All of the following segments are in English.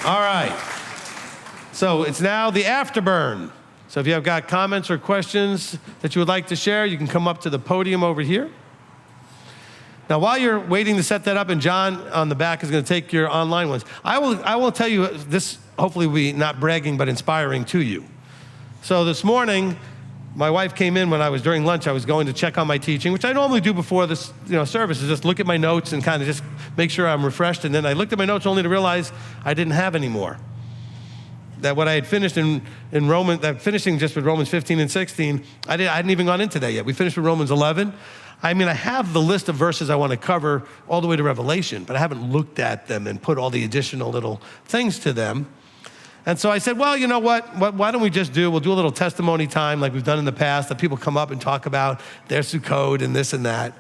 All right. So it's now the Afterburn. So if you have got comments or questions that you would like to share, you can come up to the podium over here. Now, while you're waiting to set that up, and John on the back is going to take your online ones, I will tell you this, hopefully will be not bragging, but inspiring to you. So this morning, my wife came in when I was during lunch. I was going to check on my teaching, which I normally do before this service, is just look at my notes and kind of just make sure I'm refreshed. And then I looked at my notes only to realize I didn't have any more. That what I had finished in Romans, that finishing just with Romans 15 and 16, I hadn't even gone into that yet. We finished with Romans 11. I mean, I have the list of verses I want to cover all the way to Revelation, but I haven't looked at them and put all the additional little things to them. And so I said, well, you know what? Why don't we'll do a little testimony time like we've done in the past, that people come up and talk about their Sukkot and this and that.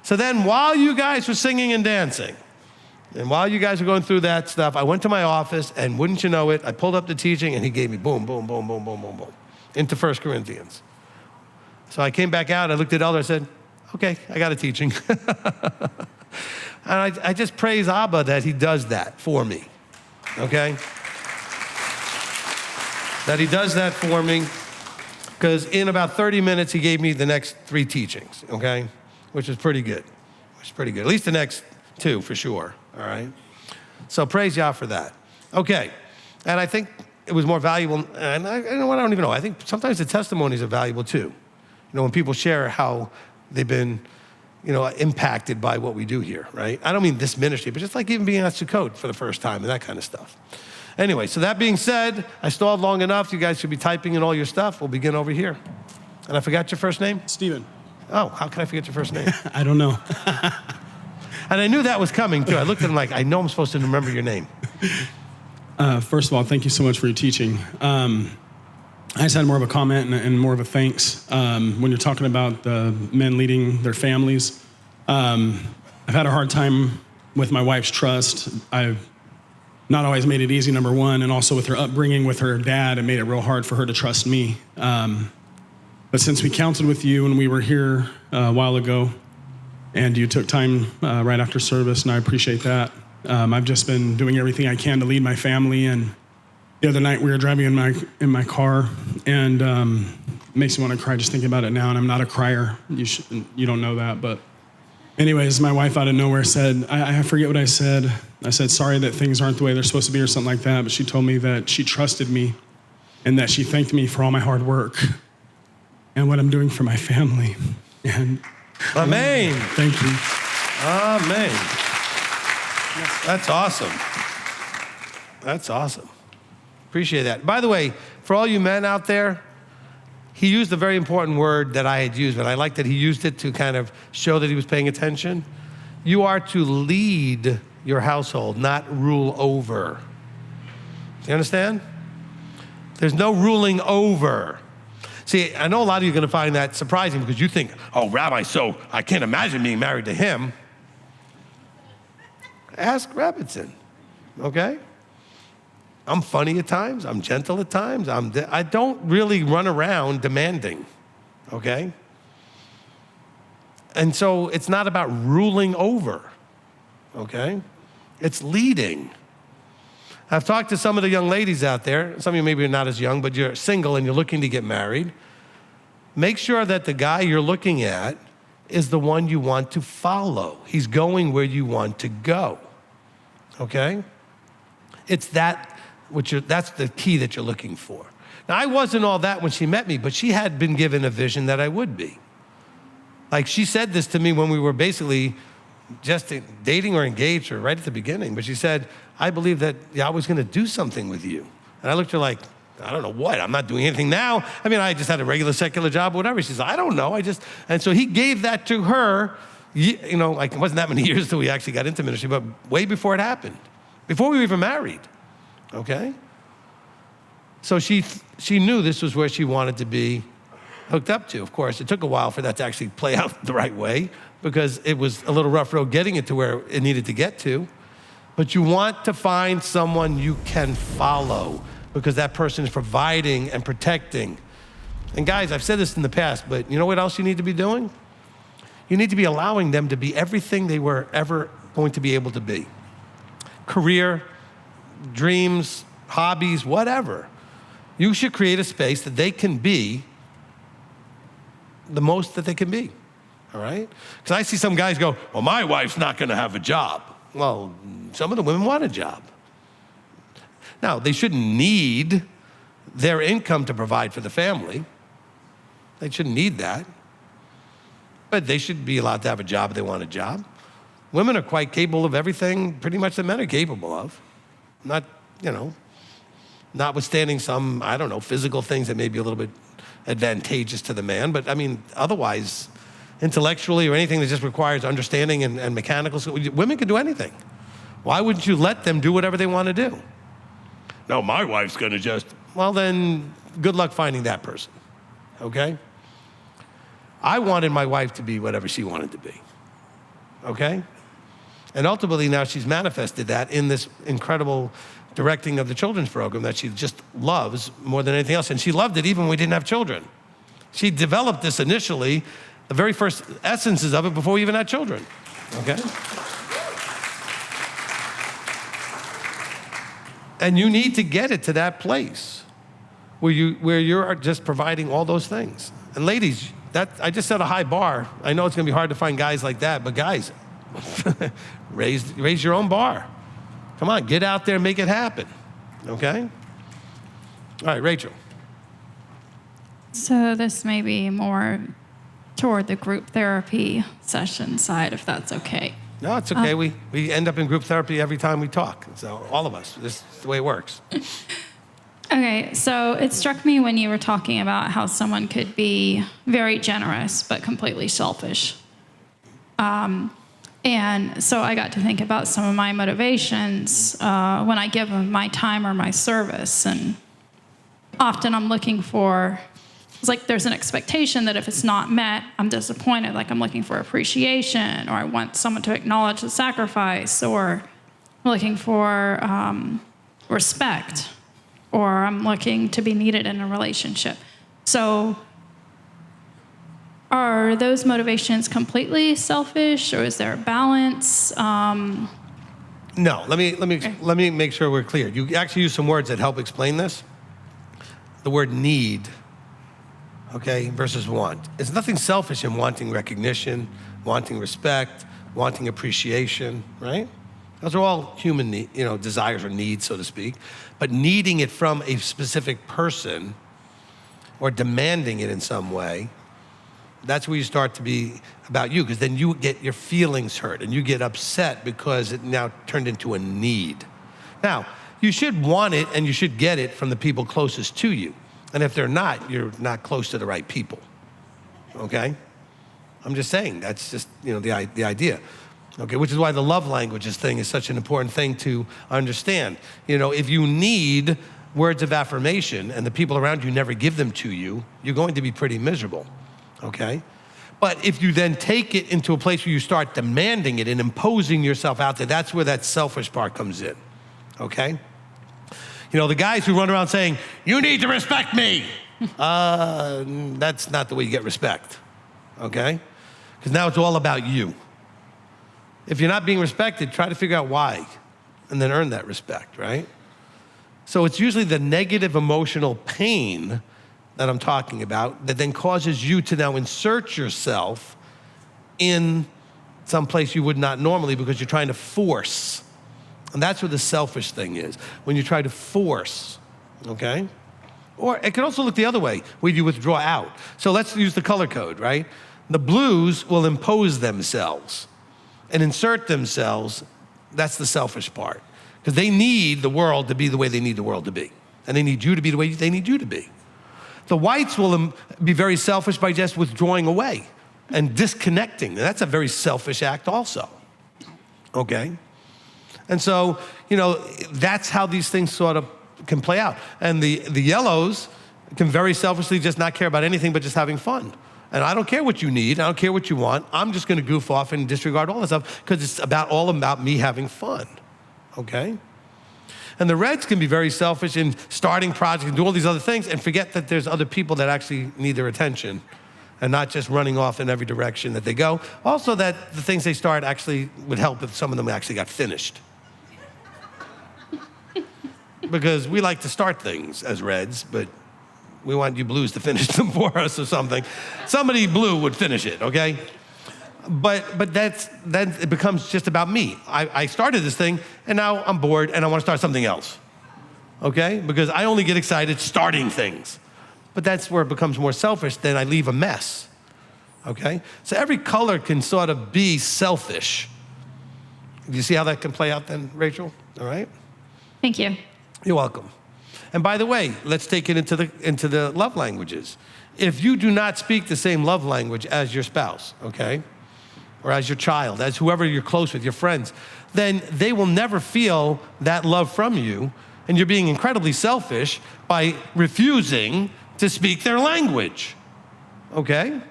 So then while you guys were singing and dancing, and while you guys were going through that stuff, I went to my office, and wouldn't you know it, I pulled up the teaching, and he gave me boom, boom, boom, boom, boom, boom, boom, into 1 Corinthians. So I came back out, I looked at Elder, I said, okay, I got a teaching. And I just praise Abba that he does that for me, okay? That he does that for me, because in about 30 minutes, he gave me the next 3 teachings, okay? Which is pretty good, at least the next 2 for sure, all right? So praise Yah for that. Okay, and I think it was more valuable, and I don't even know, I think sometimes the testimonies are valuable too. When people share how they've been, impacted by what we do here, right? I don't mean this ministry, but just like even being at Sukkot for the first time and that kind of stuff. Anyway, so that being said, I stalled long enough. You guys should be typing in all your stuff. We'll begin over here. And I forgot your first name? Stephen. Oh, how could I forget your first name? I don't know. And I knew that was coming too. I looked at him like, I know I'm supposed to remember your name. First of all, thank you so much for your teaching. I just had more of a comment and more of a thanks. When you're talking about the men leading their families, I've had a hard time with my wife's trust. I've not always made it easy, number one, and also with her upbringing with her dad, it made it real hard for her to trust me. But since we counseled with you when we were here a while ago, and you took time right after service, and I appreciate that. I've just been doing everything I can to lead my family, and the other night we were driving in my car, and it makes me want to cry just thinking about it now, and I'm not a crier. You don't know that, but anyways, my wife out of nowhere said, I forget what I said. I said, sorry that things aren't the way they're supposed to be or something like that, but she told me that she trusted me and that she thanked me for all my hard work and what I'm doing for my family. And Amen. Thank you. Amen. That's awesome. That's awesome. Appreciate that. By the way, for all you men out there, he used a very important word that I had used, but I like that he used it to kind of show that he was paying attention. You are to lead your household, not rule over. Do you understand? There's no ruling over. See, I know a lot of you are going to find that surprising because you think, oh, Rabbi, so I can't imagine being married to him. Ask Rabbitzin, okay? I'm funny at times. I'm gentle at times. I don't really run around demanding, okay? And so it's not about ruling over, okay? It's leading. I've talked to some of the young ladies out there. Some of you maybe are not as young, but you're single and you're looking to get married. Make sure that the guy you're looking at is the one you want to follow. He's going where you want to go, okay? It's that's the key that you're looking for. Now, I wasn't all that when she met me, but she had been given a vision that I would be. Like, she said this to me when we were basically just dating or engaged or right at the beginning, but she said, I believe that Yahweh's gonna do something with you. And I looked at her like, I don't know what, I'm not doing anything now. I mean, I just had a regular secular job, whatever. She said, I don't know, and so he gave that to her, like it wasn't that many years till we actually got into ministry, but way before it happened, before we were even married, okay? So she knew this was where she wanted to be hooked up to. Of course, it took a while for that to actually play out the right way because it was a little rough road getting it to where it needed to get to. But you want to find someone you can follow because that person is providing and protecting. And guys, I've said this in the past, but you know what else you need to be doing? You need to be allowing them to be everything they were ever going to be able to be. Career, dreams, hobbies, whatever. You should create a space that they can be the most that they can be, all right? Because I see some guys go, well, my wife's not gonna have a job. Well, some of the women want a job. Now, they shouldn't need their income to provide for the family. They shouldn't need that. But they should be allowed to have a job if they want a job. Women are quite capable of everything pretty much that men are capable of. Not, notwithstanding some, physical things that may be a little bit advantageous to the man. But I mean, otherwise, intellectually or anything that just requires understanding and mechanical skills, women can do anything. Why wouldn't you let them do whatever they want to do? No, my wife's gonna just, well then, good luck finding that person, okay? I wanted my wife to be whatever she wanted to be, okay? And ultimately now she's manifested that in this incredible directing of the children's program that she just loves more than anything else. And she loved it even when we didn't have children. She developed this initially, the very first essences of it before we even had children, okay? And you need to get it to that place where you're just providing all those things. And ladies, I just set a high bar. I know it's gonna be hard to find guys like that, but guys, raise your own bar. Come on, get out there and make it happen, okay? All right, Rachel. So this may be more toward the group therapy session side, if that's okay. No, it's okay. We end up in group therapy every time we talk. So all of us, this is the way it works. Okay, so it struck me when you were talking about how someone could be very generous but completely selfish. And so I got to think about some of my motivations when I give them my time or my service. And often I'm looking for, it's like there's an expectation that if it's not met, I'm disappointed. Like I'm looking for appreciation, or I want someone to acknowledge the sacrifice, or I'm looking for respect, or I'm looking to be needed in a relationship. So are those motivations completely selfish, or is there a balance? No, let me make sure we're clear. You actually use some words that help explain this. The word need, okay, versus want. There's nothing selfish in wanting recognition, wanting respect, wanting appreciation, right? Those are all human desires or needs, so to speak. But needing it from a specific person or demanding it in some way, that's where you start to be about you, because then you get your feelings hurt and you get upset because it now turned into a need. Now, you should want it and you should get it from the people closest to you. And if they're not, you're not close to the right people, okay? I'm just saying, that's just, the idea. Okay, which is why the love languages thing is such an important thing to understand. If you need words of affirmation and the people around you never give them to you, you're going to be pretty miserable, okay? But if you then take it into a place where you start demanding it and imposing yourself out there, that's where that selfish part comes in, okay? The guys who run around saying, you need to respect me, that's not the way you get respect, okay? Because now it's all about you. If you're not being respected, try to figure out why, and then earn that respect, right? So it's usually the negative emotional pain that I'm talking about that then causes you to now insert yourself in some place you would not normally because you're trying to force. And that's where the selfish thing is, when you try to force, okay? Or it can also look the other way, where you withdraw out. So let's use the color code, right? The blues will impose themselves and insert themselves. That's the selfish part. Because they need the world to be the way they need the world to be. And they need you to be the way they need you to be. The whites will be very selfish by just withdrawing away and disconnecting. And that's a very selfish act also, okay? And so, that's how these things sort of can play out. And the yellows can very selfishly just not care about anything but just having fun. And I don't care what you need, I don't care what you want, I'm just gonna goof off and disregard all that stuff because it's all about me having fun, okay? And the reds can be very selfish in starting projects and do all these other things and forget that there's other people that actually need their attention and not just running off in every direction that they go. Also that the things they start actually would help if some of them actually got finished. because we like to start things as Reds, but we want you Blues to finish them for us or something. Somebody blue would finish it, okay? But then it becomes just about me. I started this thing, and now I'm bored, and I want to start something else, okay? Because I only get excited starting things. But that's where it becomes more selfish, then I leave a mess, okay? So every color can sort of be selfish. Do you see how that can play out then, Rachel? All right? Thank you. You're welcome. And by the way, let's take it into the love languages. If you do not speak the same love language as your spouse, okay, or as your child, as whoever you're close with, your friends, then they will never feel that love from you, and you're being incredibly selfish by refusing to speak their language, okay?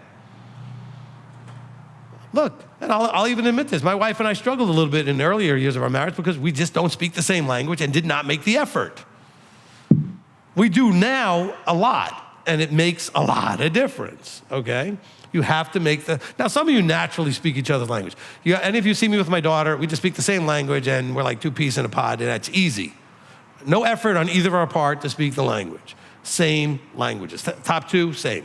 Look, and I'll even admit this. My wife and I struggled a little bit in the earlier years of our marriage because we just don't speak the same language and did not make the effort. We do now a lot, and it makes a lot of difference, okay? You have to make now some of you naturally speak each other's language. And if you see me with my daughter, we just speak the same language and we're like two peas in a pod, and that's easy. No effort on either of our part to speak the language. Same languages. Top two, same.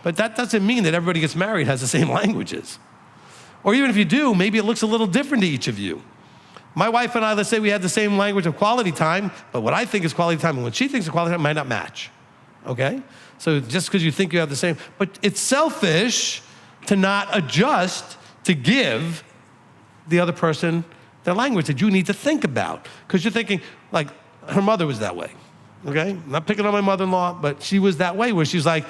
But that doesn't mean that everybody gets married has the same languages. Or even if you do, maybe it looks a little different to each of you. My wife and I, let's say we had the same language of quality time, but what I think is quality time and what she thinks is quality time might not match, okay? So just because you think you have the same, but it's selfish to not adjust to give the other person their language that you need to think about. Because you're thinking, like, her mother was that way, okay? I'm not picking on my mother-in-law, but she was that way where she's like,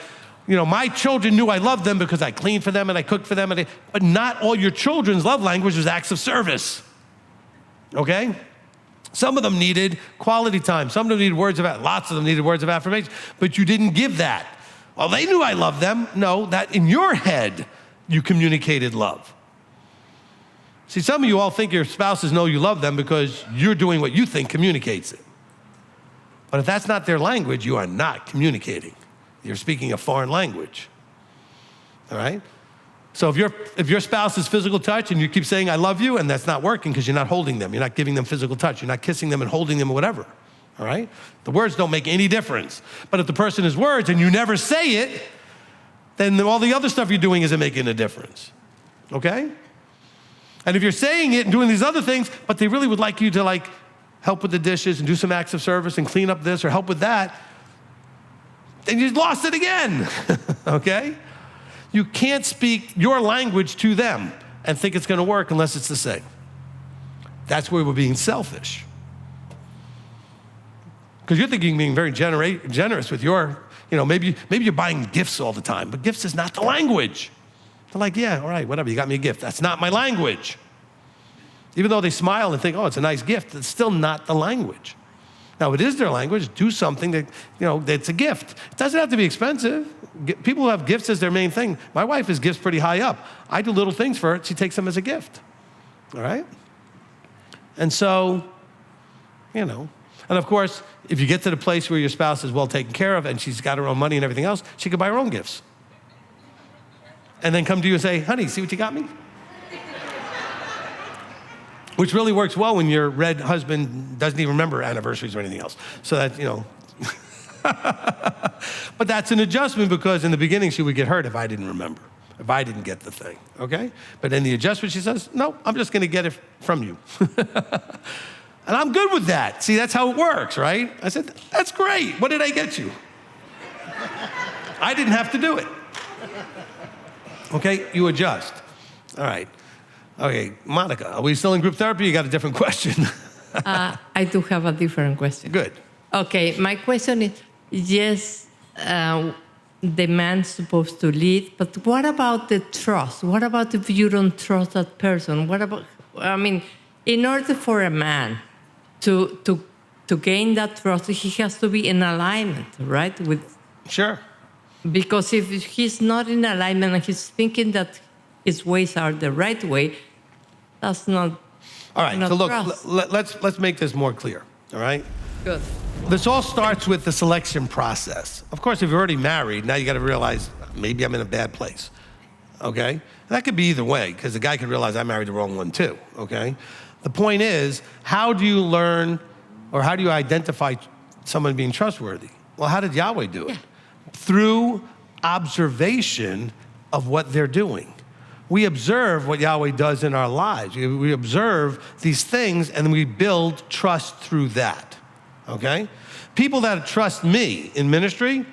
you know, my children knew I loved them because I cleaned for them and I cooked for them, but not all your children's love language was acts of service. Okay? Some of them needed quality time. Some of them needed lots of them needed words of affirmation, but you didn't give that. Well, they knew I loved them. No, that in your head, you communicated love. See, some of you all think your spouses know you love them because you're doing what you think communicates it. But if that's not their language, you are not communicating. You're speaking a foreign language. All right? So if your spouse is physical touch and you keep saying, I love you, and that's not working because you're not holding them, you're not giving them physical touch, you're not kissing them and holding them or whatever, all right? The words don't make any difference. But if the person is words and you never say it, then all the other stuff you're doing isn't making a difference, okay? And if you're saying it and doing these other things, but they really would like you to like help with the dishes and do some acts of service and clean up this or help with that, then you lost it again, okay? You can't speak your language to them and think it's going to work unless it's the same. That's where we're being selfish. Because you're thinking being very generous with your, you know, maybe you're buying gifts all the time, but gifts is not the language. They're like, yeah, all right, whatever, you got me a gift. That's not my language. Even though they smile and think, oh, it's a nice gift, it's still not the language. Now, it is their language. Do something that, you know, that's a gift. It doesn't have to be expensive. People who have gifts as their main thing. My wife has gifts pretty high up. I do little things for her. She takes them as a gift. All right? And so, you know, and of course, if you get to the place where your spouse is well taken care of and she's got her own money and everything else, she can buy her own gifts. And then come to you and say, honey, see what you got me? Which really works well when your red husband doesn't even remember anniversaries or anything else. So that, you know. But that's an adjustment because in the beginning she would get hurt if I didn't remember, if I didn't get the thing, okay? But in the adjustment she says, no, I'm just gonna get it from you. And I'm good with that. See, that's how it works, right? I said, that's great. What did I get you? I didn't have to do it. Okay, you adjust. All right. Okay, Monica, are we still in group therapy? You got a different question. I do have a different question. Good. Okay, my question is, yes, the man's supposed to lead, but what about the trust? What about if you don't trust that person? What about, I mean, in order for a man to gain that trust, he has to be in alignment, right? Sure. Because if he's not in alignment and he's thinking that his ways are the right way, that's not. All right, not so look, trust. let's make this more clear, all right? Good. This all starts with the selection process. Of course, if you're already married, now you got to realize maybe I'm in a bad place, okay? And that could be either way, because the guy could realize I married the wrong one too, okay? The point is, how do you learn, Or how do you identify someone being trustworthy? Well, how did Yahweh do it? Through observation of what they're doing. We observe what Yahweh does in our lives. We observe these things and we build trust through that, okay? People that trust me in ministry,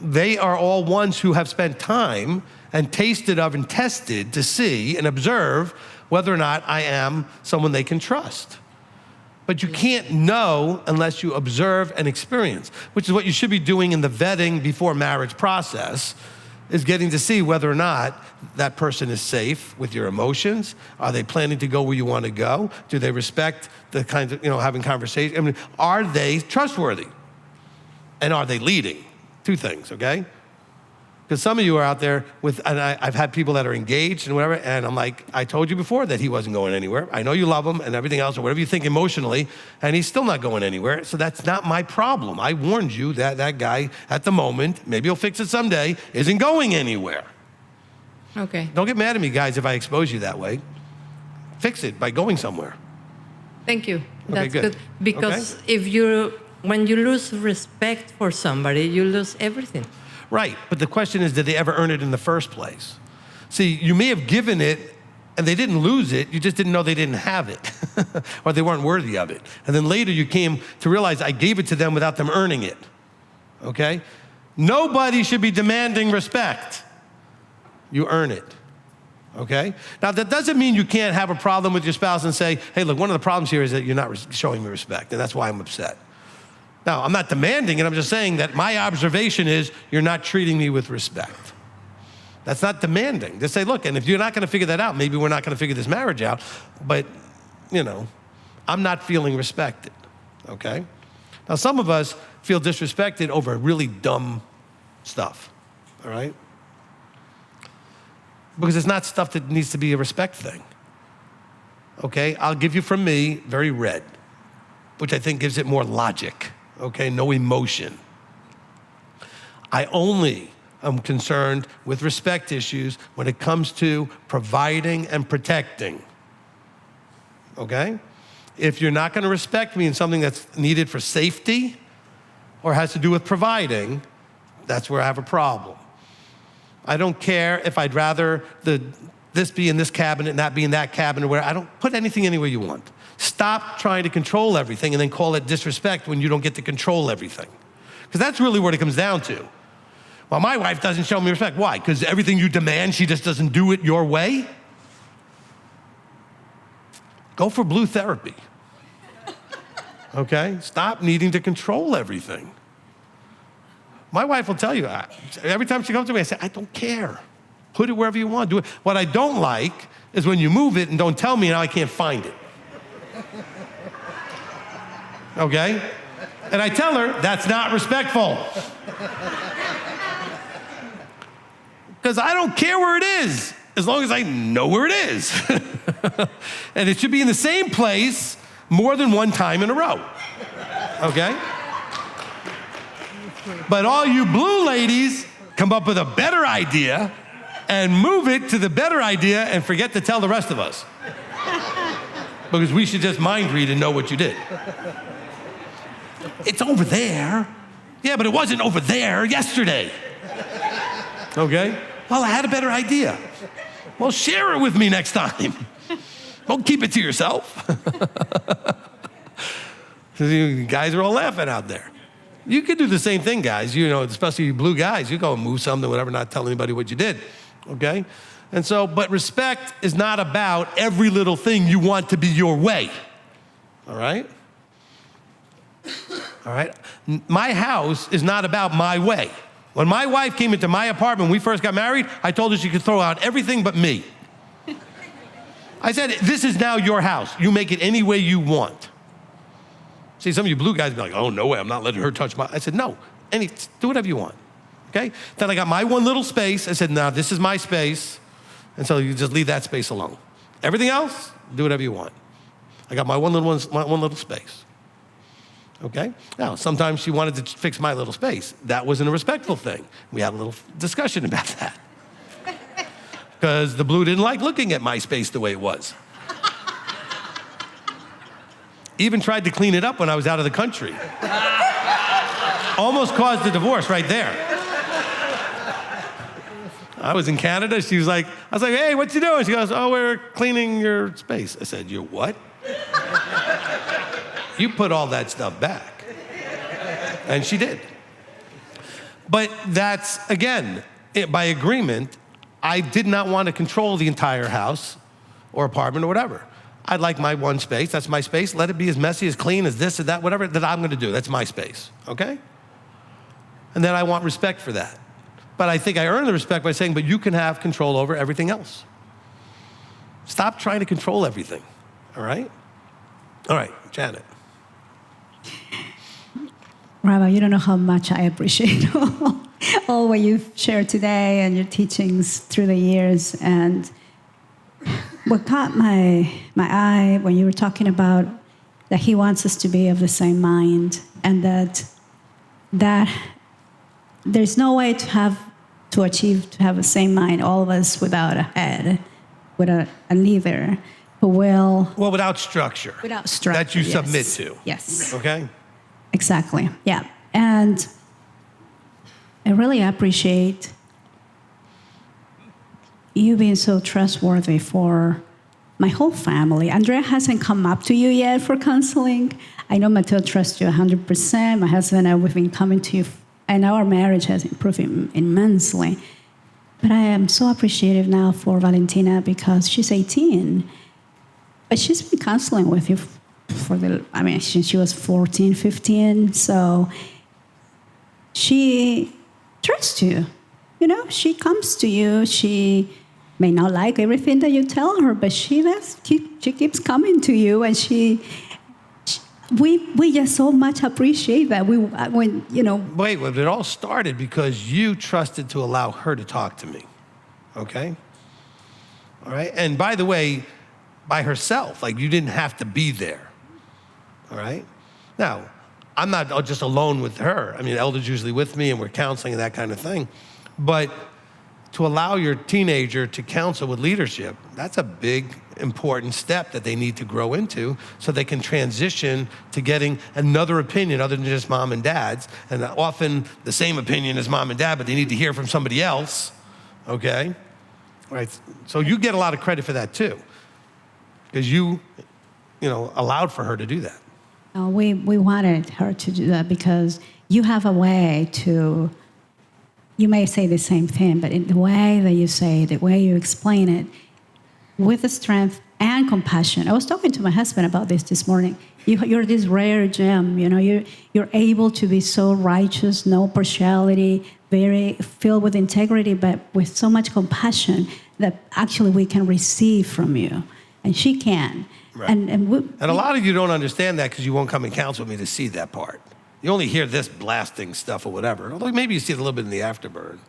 they are all ones who have spent time and tasted of and tested to see and observe whether or not I am someone they can trust. But you can't know unless you observe and experience, which is what you should be doing in the vetting before marriage process, is getting to see whether or not that person is safe with your emotions. Are they planning to go where you want to go? Do they respect the kind of, having conversations? I mean, are they trustworthy? And are they leading? Two things, okay? Because some of you are out there and I've had people that are engaged and whatever, and I'm like, I told you before that he wasn't going anywhere. I know you love him and everything else, or whatever you think emotionally, and he's still not going anywhere. So that's not my problem. I warned you that that guy at the moment, maybe he'll fix it someday, isn't going anywhere. Okay. Don't get mad at me, guys, if I expose you that way. Fix it by going somewhere. Thank you. Okay, That's good. good. Because when you lose respect for somebody, you lose everything. Right, but the question is, did they ever earn it in the first place? See, you may have given it and they didn't lose it, you just didn't know they didn't have it, or they weren't worthy of it. And then later you came to realize I gave it to them without them earning it, okay? Nobody should be demanding respect. You earn it, okay? Now that doesn't mean you can't have a problem with your spouse and say, hey, look, one of the problems here is that you're not showing me respect, and that's why I'm upset. Now, I'm not demanding it, I'm just saying that my observation is you're not treating me with respect. That's not demanding. Just say, look, and if you're not gonna figure that out, maybe we're not gonna figure this marriage out, but, I'm not feeling respected, okay? Now, some of us feel disrespected over really dumb stuff, all right? Because it's not stuff that needs to be a respect thing, okay? I'll give you from me, very red, which I think gives it more logic. Okay, no emotion. I only am concerned with respect issues when it comes to providing and protecting, okay? If you're not gonna respect me in something that's needed for safety or has to do with providing, that's where I have a problem. I don't care if I'd rather this be in this cabinet and that be in that cabinet, where I don't put anything anywhere you want. Stop trying to control everything and then call it disrespect when you don't get to control everything. Because that's really what it comes down to. Well, my wife doesn't show me respect. Why? Because everything you demand, she just doesn't do it your way? Go for blue therapy. Okay? Stop needing to control everything. My wife will tell you, every time she comes to me, I say, I don't care. Put it wherever you want. Do it. What I don't like is when you move it and don't tell me and I can't find it. Okay? And I tell her, that's not respectful. Because I don't care where it is, as long as I know where it is. And it should be in the same place more than one time in a row. Okay? But all you blue ladies come up with a better idea and move it to the better idea and forget to tell the rest of us. Because we should just mind read and know what you did. It's over there. Yeah, but it wasn't over there yesterday. Okay? Well, I had a better idea. Well, share it with me next time. Don't keep it to yourself. You guys are all laughing out there. You could do the same thing, guys. Especially you blue guys. You go and move something, whatever, not tell anybody what you did. Okay? And so, but respect is not about every little thing you want to be your way. All right? All right? My house is not about my way. When my wife came into my apartment when we first got married, I told her she could throw out everything but me. I said, this is now your house. You make it any way you want. See, some of you blue guys be like, oh, no way, I'm not letting her touch my... I said, no, do whatever you want, okay? Then I got my one little space. I said, now this is my space. And so you just leave that space alone. Everything else, do whatever you want. I got my one little space. Okay? Now, sometimes she wanted to fix my little space. That wasn't a respectful thing. We had a little discussion about that. Because the blue didn't like looking at my space the way it was. Even tried to clean it up when I was out of the country. Almost caused a divorce right there. I was in Canada. I was like, hey, what you doing? She goes, oh, we're cleaning your space. I said, you what? You put all that stuff back. And she did. But that's, again, by agreement, I did not want to control the entire house or apartment or whatever. I'd like my one space. That's my space. Let it be as messy, as clean, as this, as that, whatever that I'm going to do. That's my space, okay? And then I want respect for that. But I think I earn the respect by saying, but you can have control over everything else. Stop trying to control everything, all right? All right, Janet. Rabbi, you don't know how much I appreciate all what you've shared today and your teachings through the years. And what caught my eye when you were talking about that he wants us to be of the same mind, and that there's no way to have the same mind, all of us, without a head, without a leader who will... Well, without structure. Without structure, that you yes. submit to. Yes. Okay? Exactly, yeah. And I really appreciate you being so trustworthy for my whole family. Andrea hasn't come up to you yet for counseling. I know m.t.o.i trusts you 100%. My husband and I, we've been coming to you, and our marriage has improved immensely. But I am so appreciative now for Valentina because she's 18. But she's been counseling with you since she was 14, 15. So she trusts you. You know, she comes to you. She may not like everything that you tell her, but she keeps coming to you, and we just so much appreciate that. Wait, well, it all started because you trusted to allow her to talk to me, okay? All right? And by the way, by herself, like you didn't have to be there, all right? Now, I'm not just alone with her. I mean, elders usually with me, and we're counseling and that kind of thing. But to allow your teenager to counsel with leadership, that's a big, important step that they need to grow into so they can transition to getting another opinion other than just mom and dad's, and often the same opinion as mom and dad, but they need to hear from somebody else, okay? Right? So you get a lot of credit for that too, because you allowed for her to do that. We wanted her to do that because you have a way to... You may say the same thing, but in the way that you say it, the way you explain it, with the strength and compassion. I was talking to my husband about this morning. You're this rare gem. You're able to be so righteous, no partiality, very filled with integrity, but with so much compassion that actually we can receive from you, and she can. Right. And a lot of you don't understand that because you won't come and counsel with me to see that part. You only hear this blasting stuff or whatever, although maybe you see it a little bit in the afterburn,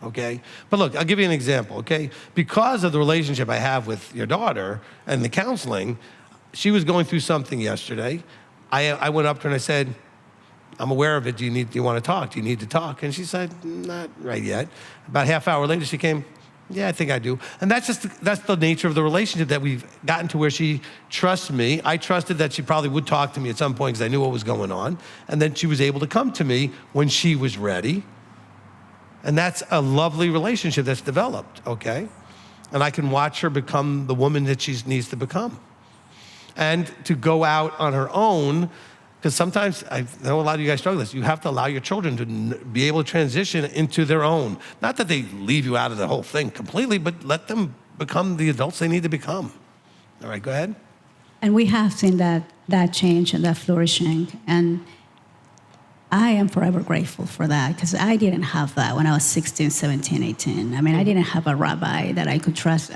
okay? But look, I'll give you an example, okay? Because of the relationship I have with your daughter and the counseling, she was going through something yesterday. I went up to her and I said, I'm aware of it. Do you want to talk? Do you need to talk? And she said, not right yet. About a half hour later, she came, yeah, I think I do. And that's the nature of the relationship, that we've gotten to where she trusts me. I trusted that she probably would talk to me at some point because I knew what was going on. And then she was able to come to me when she was ready. And that's a lovely relationship that's developed, okay? And I can watch her become the woman that she needs to become. And to go out on her own, because sometimes, I know a lot of you guys struggle with this, you have to allow your children to be able to transition into their own. Not that they leave you out of the whole thing completely, but let them become the adults they need to become. All right, go ahead. And we have seen that change and that flourishing. And I am forever grateful for that, because I didn't have that when I was 16, 17, 18. I mean, I didn't have a rabbi that I could trust.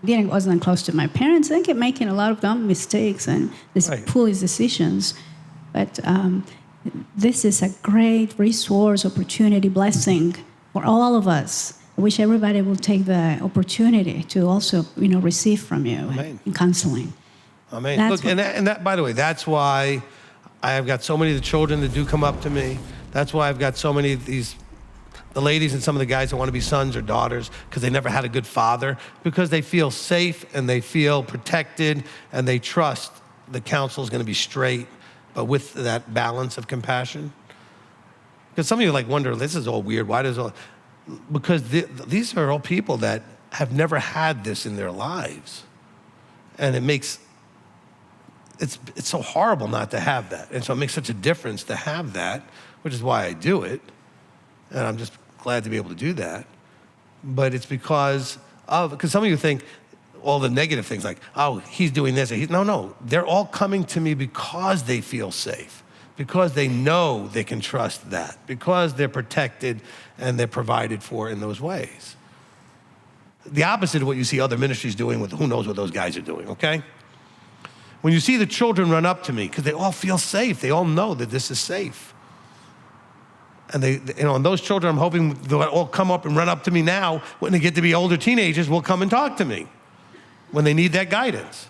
Wasn't close to my parents. They kept making a lot of dumb mistakes and foolish decisions. But this is a great resource, opportunity, blessing for all of us. I wish everybody would take the opportunity to also, receive from you in counseling. Amen. Look, and that, by the way, that's why I have got so many of the children that do come up to me. That's why I've got so many of the ladies and some of the guys that want to be sons or daughters because they never had a good father, because they feel safe and they feel protected and they trust the counsel is going to be straight, but with that balance of compassion? Because some of you wonder, this is all weird. Why does all? Because these are all people that have never had this in their lives. And it's so horrible not to have that. And so it makes such a difference to have that, which is why I do it. And I'm just glad to be able to do that. But it's because some of you think all the negative things like, oh, he's doing this. No, they're all coming to me because they feel safe, because they know they can trust that, because they're protected and they're provided for in those ways. The opposite of what you see other ministries doing with who knows what those guys are doing, okay? When you see the children run up to me, because they all feel safe, they all know that this is safe. And and those children, I'm hoping they'll all come up and run up to me now. When they get to be older teenagers, will come and talk to me when they need that guidance.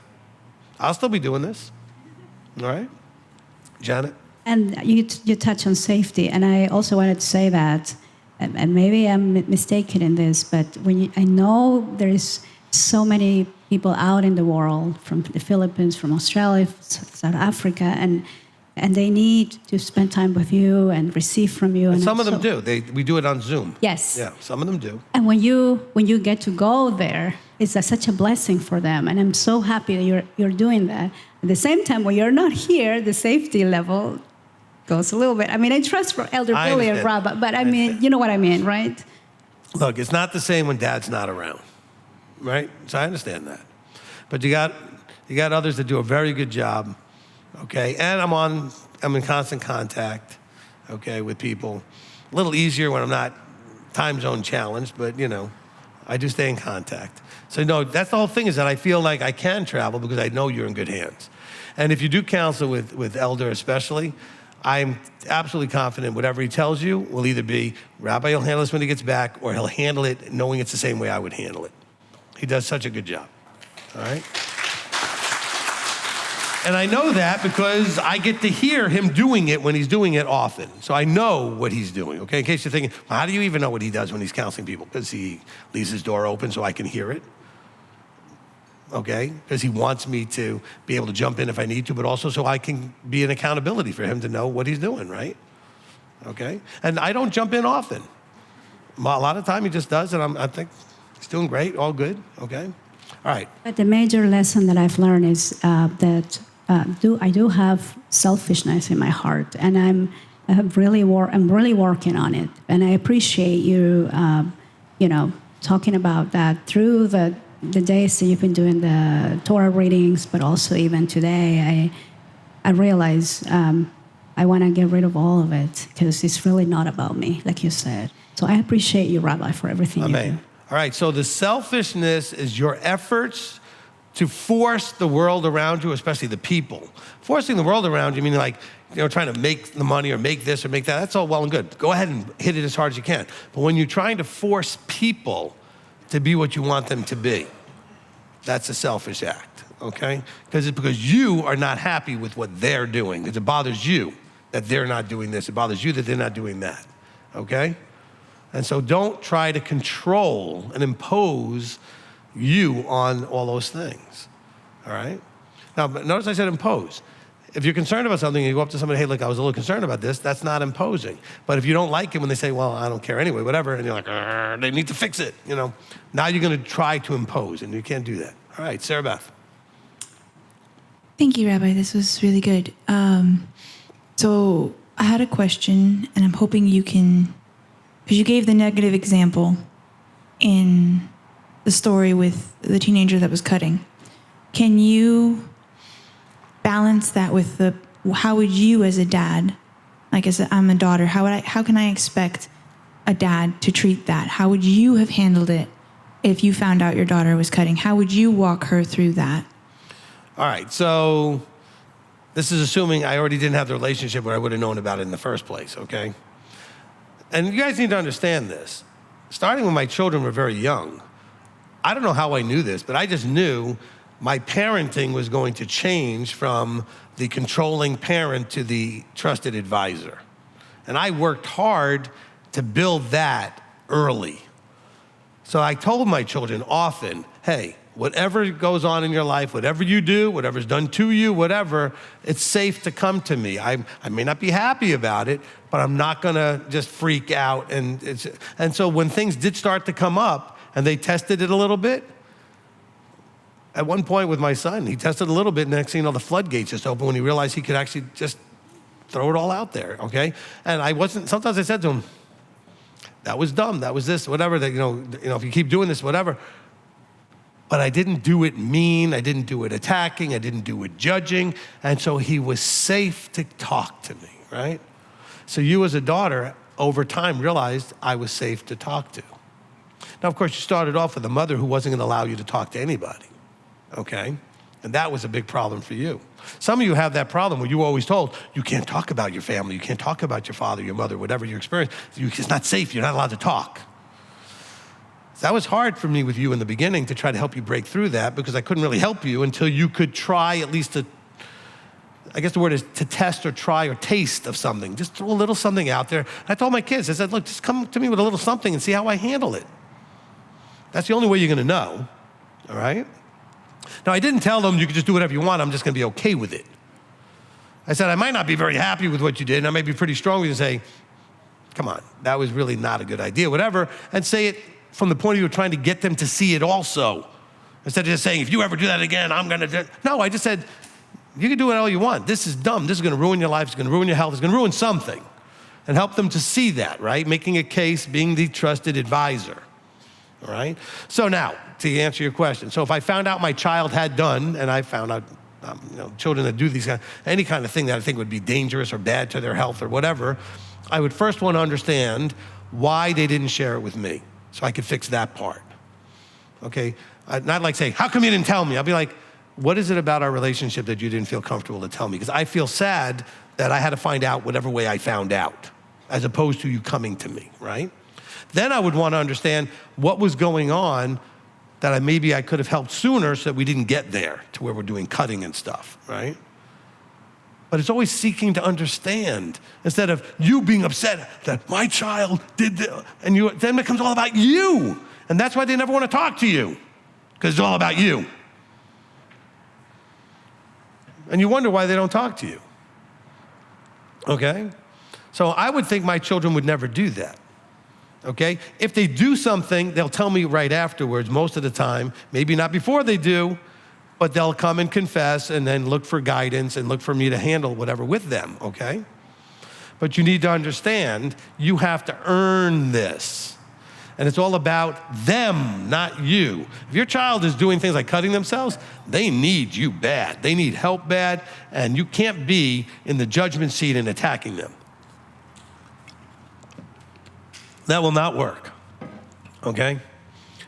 I'll still be doing this, all right? Janet? And you touch on safety, and I also wanted to say that, and maybe I'm mistaken in this, but I know there is so many people out in the world, from the Philippines, from Australia, South Africa, and they need to spend time with you and receive from you. And some of them do. We do it on Zoom. Yes. Yeah, some of them do. And when you get to go there, it's such a blessing for them. And I'm so happy that you're doing that. At the same time, when you're not here, the safety level goes a little bit. I mean, I trust for Elder Billy and Rabbi, but I mean, you know what I mean, right? Look, it's not the same when Dad's not around, right? So I understand that. But you got others that do a very good job, okay? And I'm in constant contact, okay, with people. A little easier when I'm not time zone challenged, but I do stay in contact. So no, that's the whole thing, is that I feel like I can travel because I know you're in good hands. And if you do counsel with Elder especially, I'm absolutely confident whatever he tells you will either be, Rabbi will handle this when he gets back, or he'll handle it knowing it's the same way I would handle it. He does such a good job, all right? And I know that because I get to hear him doing it when he's doing it often. So I know what he's doing, okay? In case you're thinking, well, how do you even know what he does when he's counseling people? Because he leaves his door open so I can hear it, okay? Because he wants me to be able to jump in if I need to, but also so I can be an accountability for him to know what he's doing, right? Okay? And I don't jump in often. A lot of time he just does, and I think he's doing great, all good, okay? All right. But the major lesson that I've learned is that I do have selfishness in my heart, and I'm really working on it. And I appreciate you, talking about that through the days that you've been doing the Torah readings, but also even today. I realize I want to get rid of all of it because it's really not about me, like you said. So I appreciate you, Rabbi, for everything you do. All right, so the selfishness is your efforts to force the world around you, especially the people. Forcing the world around you, meaning trying to make the money or make this or make that, that's all well and good. Go ahead and hit it as hard as you can. But when you're trying to force people to be what you want them to be, that's a selfish act, okay? Because you are not happy with what they're doing. Because it bothers you that they're not doing this. It bothers you that they're not doing that, okay? And so don't try to control and impose you on all those things, all right? Now, notice I said impose. If you're concerned about something, you go up to somebody, hey, look, I was a little concerned about this, that's not imposing. But if you don't like it when they say, well, I don't care anyway, whatever, and you're like, they need to fix it, now you're gonna try to impose, and you can't do that. All right, Sarah Beth. Thank you, Rabbi, this was really good. So I had a question, and I'm hoping you can, because you gave the negative example in the story with the teenager that was cutting. Can you balance that with how would you as a dad, I'm a daughter, how can I expect a dad to treat that? How would you have handled it if you found out your daughter was cutting? How would you walk her through that? All right, so this is assuming I already didn't have the relationship where I would have known about it in the first place, okay? And you guys need to understand this. Starting when my children were very young, I don't know how I knew this, but I just knew my parenting was going to change from the controlling parent to the trusted advisor. And I worked hard to build that early. So I told my children often, hey, whatever goes on in your life, whatever you do, whatever's done to you, whatever, it's safe to come to me. I may not be happy about it, but I'm not gonna just freak out. And so when things did start to come up and they tested it a little bit, at one point with my son, he tested a little bit, and next thing you know, the floodgates just opened when he realized he could actually just throw it all out there, okay? And sometimes I said to him, that was dumb, that was this, whatever, that, you know, if you keep doing this, whatever. But I didn't do it mean, I didn't do it attacking, I didn't do it judging, and so he was safe to talk to me, right? So you as a daughter, over time, realized I was safe to talk to. Now, of course, you started off with a mother who wasn't gonna allow you to talk to anybody, okay? And that was a big problem for you. Some of you have that problem where you were always told, you can't talk about your family, you can't talk about your father, your mother, whatever your experience, it's not safe, you're not allowed to talk. That was hard for me with you in the beginning to try to help you break through that, because I couldn't really help you until you could try at least to, I guess the word is to test or try or taste of something. Just throw a little something out there. I told my kids, I said, look, just come to me with a little something and see how I handle it. That's the only way you're gonna know, all right? Now, I didn't tell them you could just do whatever you want, I'm just gonna be okay with it. I said, I might not be very happy with what you did, and I may be pretty strong with you and say, come on, that was really not a good idea, whatever, and say it from the point of view of trying to get them to see it also. Instead of just saying, if you ever do that again, I'm gonna do it. No, I just said, you can do it all you want. This is dumb, this is gonna ruin your life, it's gonna ruin your health, it's gonna ruin something. And help them to see that, right? Making a case, being the trusted advisor, all right? So now, to answer your question, so if I found out my child had done, and I found out children that do any kind of thing that I think would be dangerous or bad to their health or whatever, I would first want to understand why they didn't share it with me, so I could fix that part, okay? I'd not like say, how come you didn't tell me? I'll be like, what is it about our relationship that you didn't feel comfortable to tell me? Because I feel sad that I had to find out whatever way I found out, as opposed to you coming to me, right? Then I would want to understand what was going on that maybe I could have helped sooner so that we didn't get there to where we're doing cutting and stuff, right? But it's always seeking to understand instead of you being upset that my child did this, and then it becomes all about you. And that's why they never want to talk to you, because it's all about you. And you wonder why they don't talk to you, okay? So I would think my children would never do that, okay? If they do something, they'll tell me right afterwards most of the time, maybe not before they do, but they'll come and confess and then look for guidance and look for me to handle whatever with them, okay? But you need to understand, you have to earn this. And it's all about them, not you. If your child is doing things like cutting themselves, they need you bad. They need help bad, and you can't be in the judgment seat and attacking them. That will not work, okay?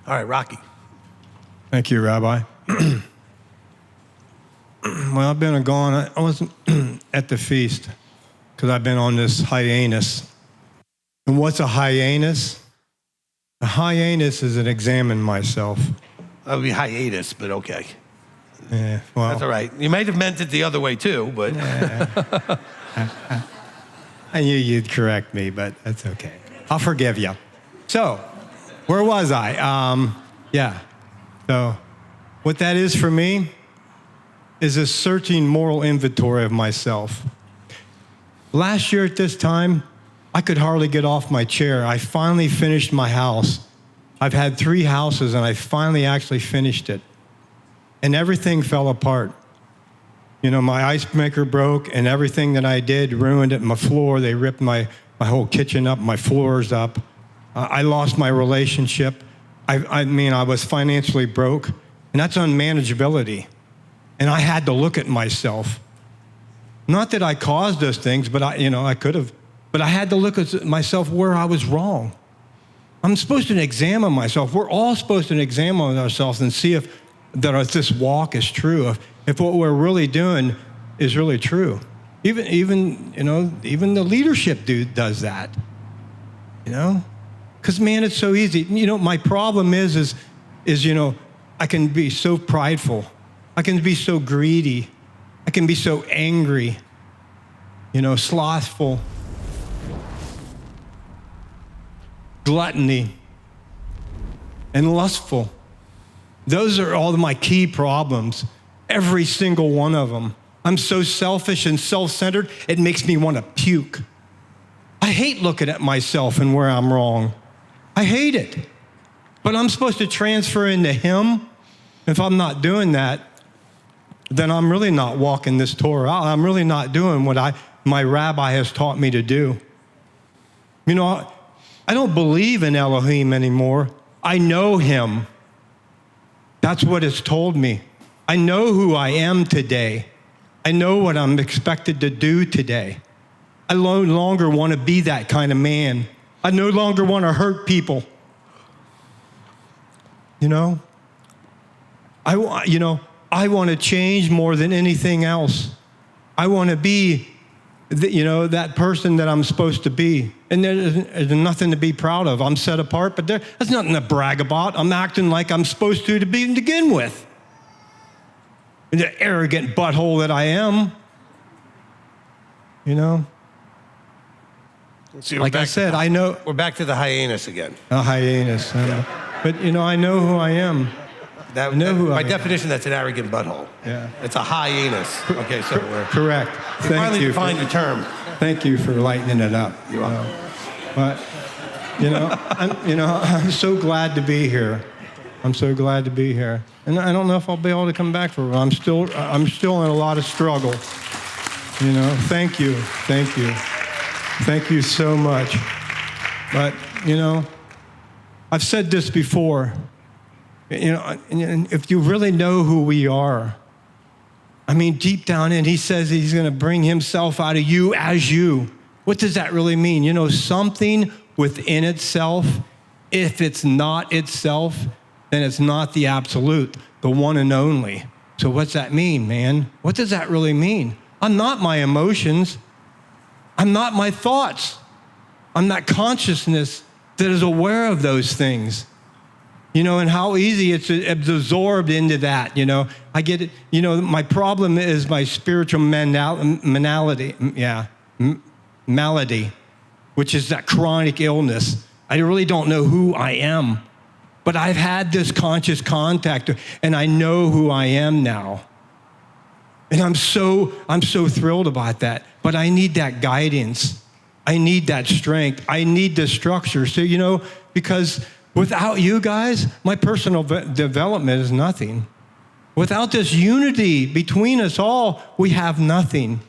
All right, Rocky. Thank you, Rabbi. Well, I've been gone. I wasn't at the feast because I've been on this hiatus. And what's a hiatus? A hiatus is an examine myself. That would be hiatus, but okay. Yeah, well. That's all right. You might have meant it the other way too, but. I knew you'd correct me, but that's okay. I'll forgive you. So, where was I? So, what that is for me is a searching moral inventory of myself. Last year at this time, I could hardly get off my chair. I finally finished my house. I've had 3 houses, and I finally actually finished it. And everything fell apart. You know, my ice maker broke, and everything that I did ruined it. My floor, they ripped my whole kitchen up, my floors up. I lost my relationship. I mean, I was financially broke, and that's unmanageability. And I had to look at myself. Not that I caused those things, but I could have. But I had to look at myself where I was wrong. I'm supposed to examine myself. We're all supposed to examine ourselves and see if this walk is true, if what we're really doing is really true. Even the leadership dude does that. Because man, it's so easy. My problem is I can be so prideful. I can be so greedy. I can be so angry, slothful, gluttony, and lustful. Those are all of my key problems, every single one of them. I'm so selfish and self-centered, it makes me want to puke. I hate looking at myself and where I'm wrong. I hate it. But I'm supposed to transfer into him. If I'm not doing that, then I'm really not walking this Torah out. I'm really not doing what my rabbi has taught me to do. You know, I don't believe in Elohim anymore. I know him. That's what it's told me. I know who I am today. I know what I'm expected to do today. I no longer want to be that kind of man. I no longer want to hurt people. You know? I want to change more than anything else. I want to be, that person that I'm supposed to be. And there's nothing to be proud of. I'm set apart, but there's nothing to brag about. I'm acting like I'm supposed to begin with. The arrogant butthole that I am. You know? See, like I said, I know. We're back to the hyenas again. A hyenas. But, I know who I am. By definition, that's an arrogant butthole. Yeah. It's a hyenas. Okay, so we're... Correct. We finally defined the term. Thank you for lightening it up. You're welcome. But, I'm so glad to be here. I'm so glad to be here. And I don't know if I'll be able to come back for it. I'm still in a lot of struggle. Thank you. Thank you. Thank you so much. But, I've said this before. If you really know who we are, deep down in, he says he's going to bring himself out of you as you. What does that really mean? Something within itself, if it's not itself, then it's not the absolute, the one and only. So what's that mean, man? What does that really mean? I'm not my emotions. I'm not my thoughts. I'm that consciousness that is aware of those things. And how easy it's absorbed into that, I get it. My problem is my spiritual malady, which is that chronic illness. I really don't know who I am, but I've had this conscious contact, and I know who I am now. And I'm so thrilled about that, but I need that guidance. I need that strength. I need the structure. So, because without you guys, my personal development is nothing. Without this unity between us all, we have nothing.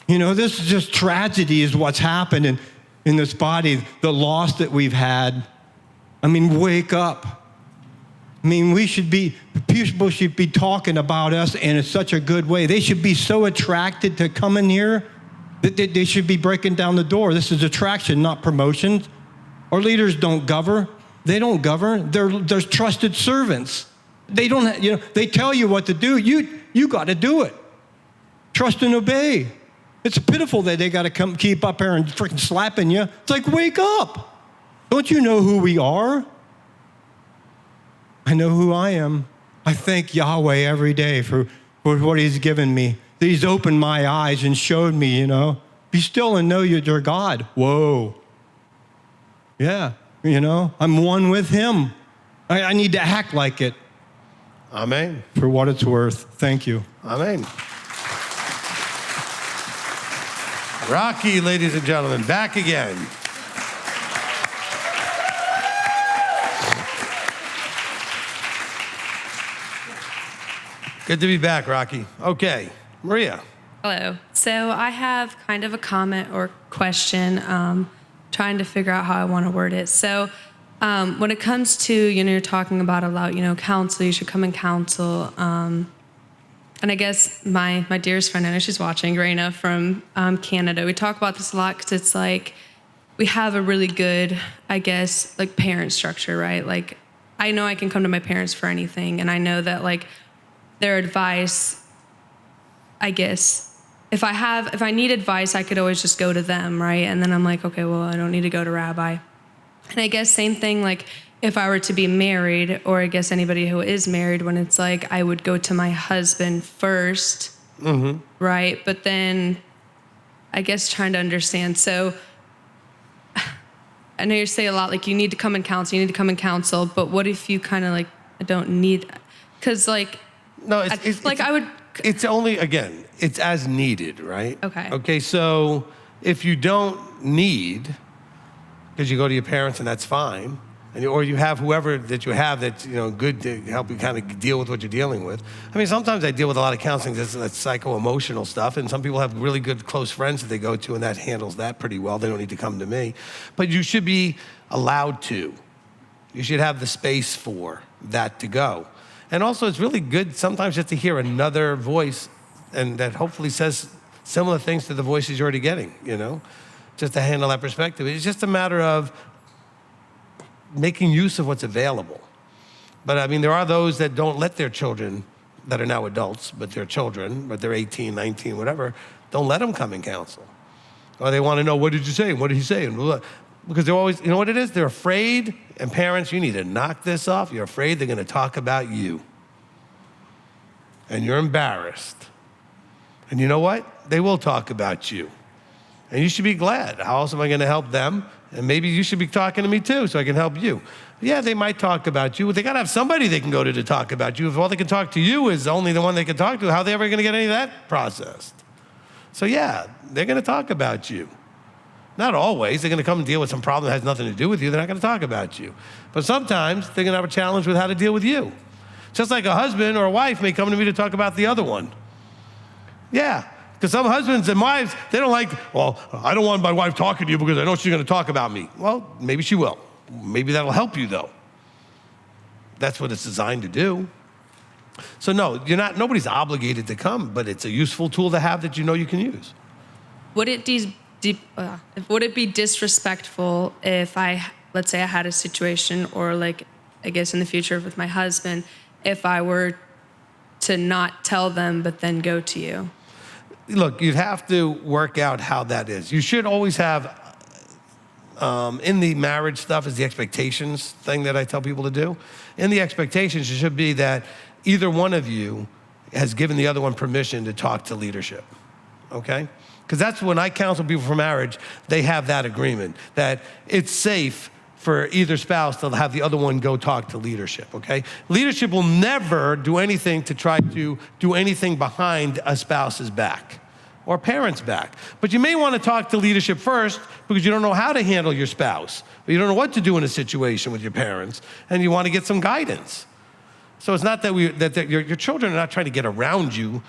This is just tragedy is what's happened in this body, the loss that we've had. Wake up. People should be talking about us in such a good way. They should be so attracted to coming here that they should be breaking down the door. This is attraction, not promotion. Our leaders don't govern. They don't govern. They're trusted servants. They don't. They tell you what to do. You got to do it. Trust and obey. It's pitiful that they got to keep up here and freaking slapping you. It's like, wake up. Don't you know who we are? I know who I am. I thank Yahweh every day for what he's given me. That he's opened my eyes and showed me, be still and know you're God. Whoa. Yeah, I'm one with him. I need to act like it. Amen. For what it's worth. Thank you. Amen. Rocky, ladies and gentlemen, back again. Good to be back, Rocky. Okay, Maria. Hello. So I have kind of a comment or question, trying to figure out how I want to word it. So when it comes to, you're talking about a lot, counsel, you should come and counsel. And I guess my dearest friend, I know she's watching, Raina from Canada, we talk about this a lot because it's like we have a really good, I guess, like parent structure, right? Like I know I can come to my parents for anything, and I know that like their advice, I guess, if I need advice, I could always just go to them, right? And then I'm like, okay, well, I don't need to go to Rabbi. And I guess same thing, like if I were to be married, or I guess anybody who is married, when it's like I would go to my husband first, right? But then I guess trying to understand. So I know you say a lot, like you need to come and counsel, but what if you kind of like I don't need, because like, No, it's only, again, it's as needed, right? Okay. Okay, so if you don't need, because you go to your parents and that's fine, or you have whoever that you have that's good to help you kind of deal with what you're dealing with. I mean, sometimes I deal with a lot of counseling that's psycho-emotional stuff, and some people have really good close friends that they go to, and that handles that pretty well. They don't need to come to me. But you should be allowed to. You should have the space for that to go. And also, it's really good sometimes just to hear another voice, and that hopefully says similar things to the voices you're already getting, just to handle that perspective. It's just a matter of making use of what's available. But I mean, there are those that don't let their children, that are now adults, but they're children, but they're 18, 19, whatever, don't let them come and counsel. Or they want to know, what did you say? What did he say? Because they're always, you know what it is? They're afraid, and parents, you need to knock this off. You're afraid they're going to talk about you. And you're embarrassed. And you know what? They will talk about you. And you should be glad. How else am I going to help them? And maybe you should be talking to me too, so I can help you. Yeah, they might talk about you. They got to have somebody they can go to talk about you. If all they can talk to you is only the one they can talk to, how are they ever going to get any of that processed? So yeah, they're going to talk about you. Not always. They're going to come and deal with some problem that has nothing to do with you. They're not going to talk about you. But sometimes they're going to have a challenge with how to deal with you. Just like a husband or a wife may come to me to talk about the other one. Yeah. Because some husbands and wives, they don't like, well, I don't want my wife talking to you because I know she's going to talk about me. Well, maybe she will. Maybe that'll help you, though. That's what it's designed to do. So no, nobody's obligated to come, but it's a useful tool to have that you can use. Would it be disrespectful if let's say I had a situation, or like, I guess in the future with my husband, if I were to not tell them but then go to you? Look, you'd have to work out how that is. You should always have, in the marriage stuff is the expectations thing that I tell people to do. In the expectations, it should be that either one of you has given the other one permission to talk to leadership, okay? Because that's when I counsel people for marriage, they have that agreement, that it's safe for either spouse to have the other one go talk to leadership, okay? Leadership will never do anything to try to do anything behind a spouse's back or parent's back. But you may want to talk to leadership first because you don't know how to handle your spouse, or you don't know what to do in a situation with your parents, and you want to get some guidance. So it's not that your children are not trying to get around you,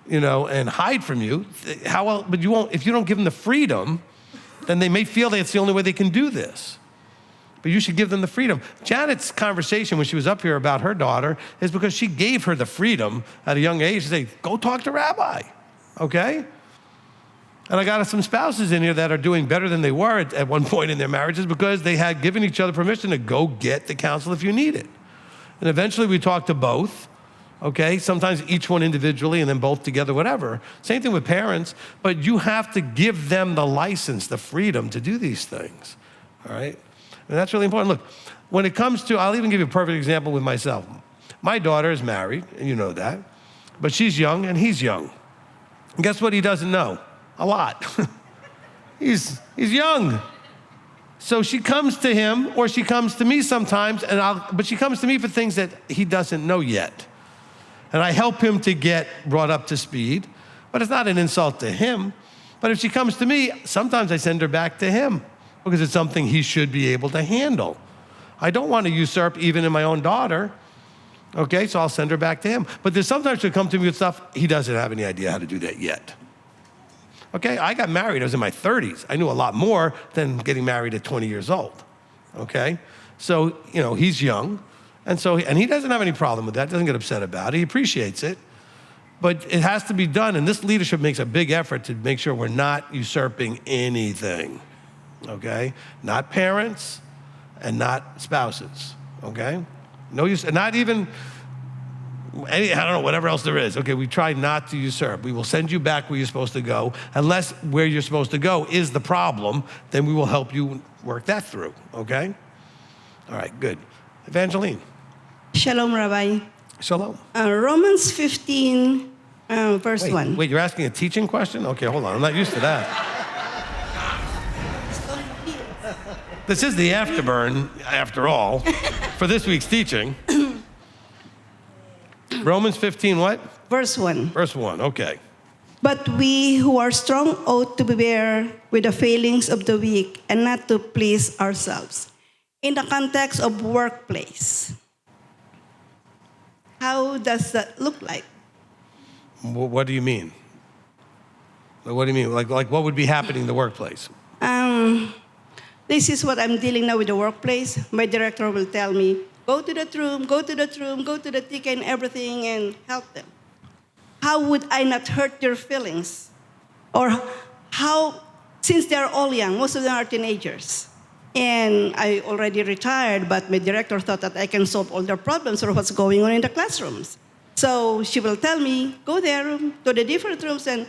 and hide from you. But you won't, if you don't give them the freedom, then they may feel that it's the only way they can do this. But you should give them the freedom. Janet's conversation when she was up here about her daughter is because she gave her the freedom at a young age to say, go talk to Rabbi, okay? And I got some spouses in here that are doing better than they were at one point in their marriages because they had given each other permission to go get the counsel if you need it. And eventually we talked to both, okay? Sometimes each one individually and then both together, whatever. Same thing with parents, but you have to give them the license, the freedom to do these things, all right? And that's really important. Look, when it comes to, I'll even give you a perfect example with myself. My daughter is married, and you know that, but she's young and he's young. And guess what he doesn't know? A lot. He's young. So she comes to him, or she comes to me sometimes, but she comes to me for things that he doesn't know yet. And I help him to get brought up to speed, but it's not an insult to him. But if she comes to me, sometimes I send her back to him because it's something he should be able to handle. I don't want to usurp even in my own daughter, okay? So I'll send her back to him. But there's sometimes she'll come to me with stuff, he doesn't have any idea how to do that yet. Okay, I got married, I was in my 30s. I knew a lot more than getting married at 20 years old, okay? So, he's young, and he doesn't have any problem with that, doesn't get upset about it, he appreciates it, but it has to be done, and this leadership makes a big effort to make sure we're not usurping anything, okay? Not parents and not spouses, okay? No use, not even, I don't know, whatever else there is. Okay, we try not to usurp. We will send you back where you're supposed to go. Unless where you're supposed to go is the problem, then we will help you work that through, okay? All right, good. Evangeline. Shalom, Rabbi. Shalom. Romans 15, verse 1. Wait, you're asking a teaching question? Okay, hold on. I'm not used to that. This is the Afterburn, after all, for this week's teaching. Romans 15 what? Verse 1. Verse 1, okay. But we who are strong ought to bear with the failings of the weak and not to please ourselves. In the context of workplace, how does that look like? What do you mean? What do you mean? Like what would be happening in the workplace? This is what I'm dealing now with the workplace. My director will tell me, go to that room, go to that room, go to the ticket and everything and help them. How would I not hurt their feelings? Or how, since they're all young, most of them are teenagers, and I already retired, but my director thought that I can solve all their problems or what's going on in the classrooms. So she will tell me, go there, to the different rooms, and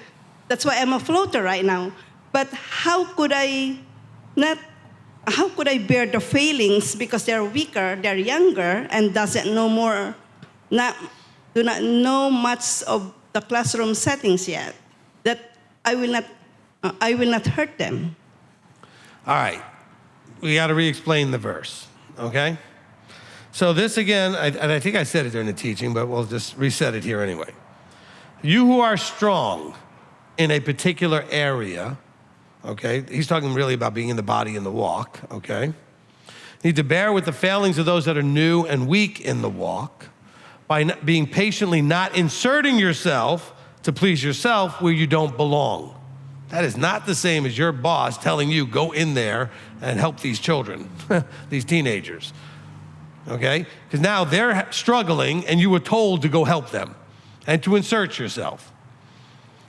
that's why I'm a floater right now. But how could I bear the failings because they're weaker, they're younger, and doesn't know more, do not know much of the classroom settings yet, that I will not hurt them. All right, we got to re-explain the verse, okay? So this again, and I think I said it during the teaching, but we'll just reset it here anyway. You who are strong in a particular area, okay? He's talking really about being in the body and the walk, okay? Need to bear with the failings of those that are new and weak in the walk by being patiently not inserting yourself to please yourself where you don't belong. That is not the same as your boss telling you, go in there and help these children, these teenagers, okay? Because now they're struggling and you were told to go help them and to insert yourself.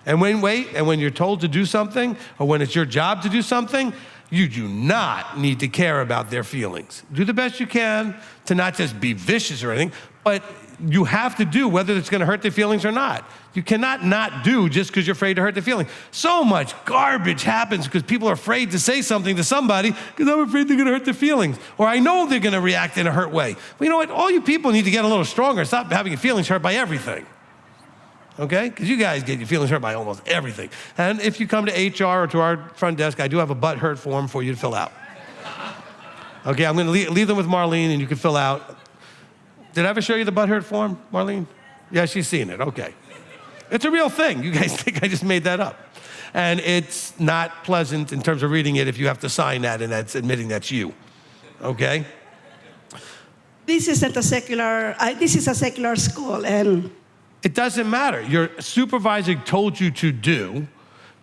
And when you're told to do something, or when it's your job to do something, you do not need to care about their feelings. Do the best you can to not just be vicious or anything, but you have to do whether it's gonna hurt their feelings or not. You cannot not do just because you're afraid to hurt their feelings. So much garbage happens because people are afraid to say something to somebody because I'm afraid they're gonna hurt their feelings. Or I know they're gonna react in a hurt way. Well, you know what? All you people need to get a little stronger. Stop having your feelings hurt by everything. Okay? Because you guys get your feelings hurt by almost everything. And if you come to HR or to our front desk, I do have a butt hurt form for you to fill out. Okay, I'm gonna leave them with Marlene and you can fill out. Did I ever show you the butt hurt form, Marlene? Yeah, she's seen it, okay. It's a real thing. You guys think I just made that up. And it's not pleasant in terms of reading it if you have to sign that and that's admitting that's you, okay? This is a secular school, and it doesn't matter. Your supervisor told you to do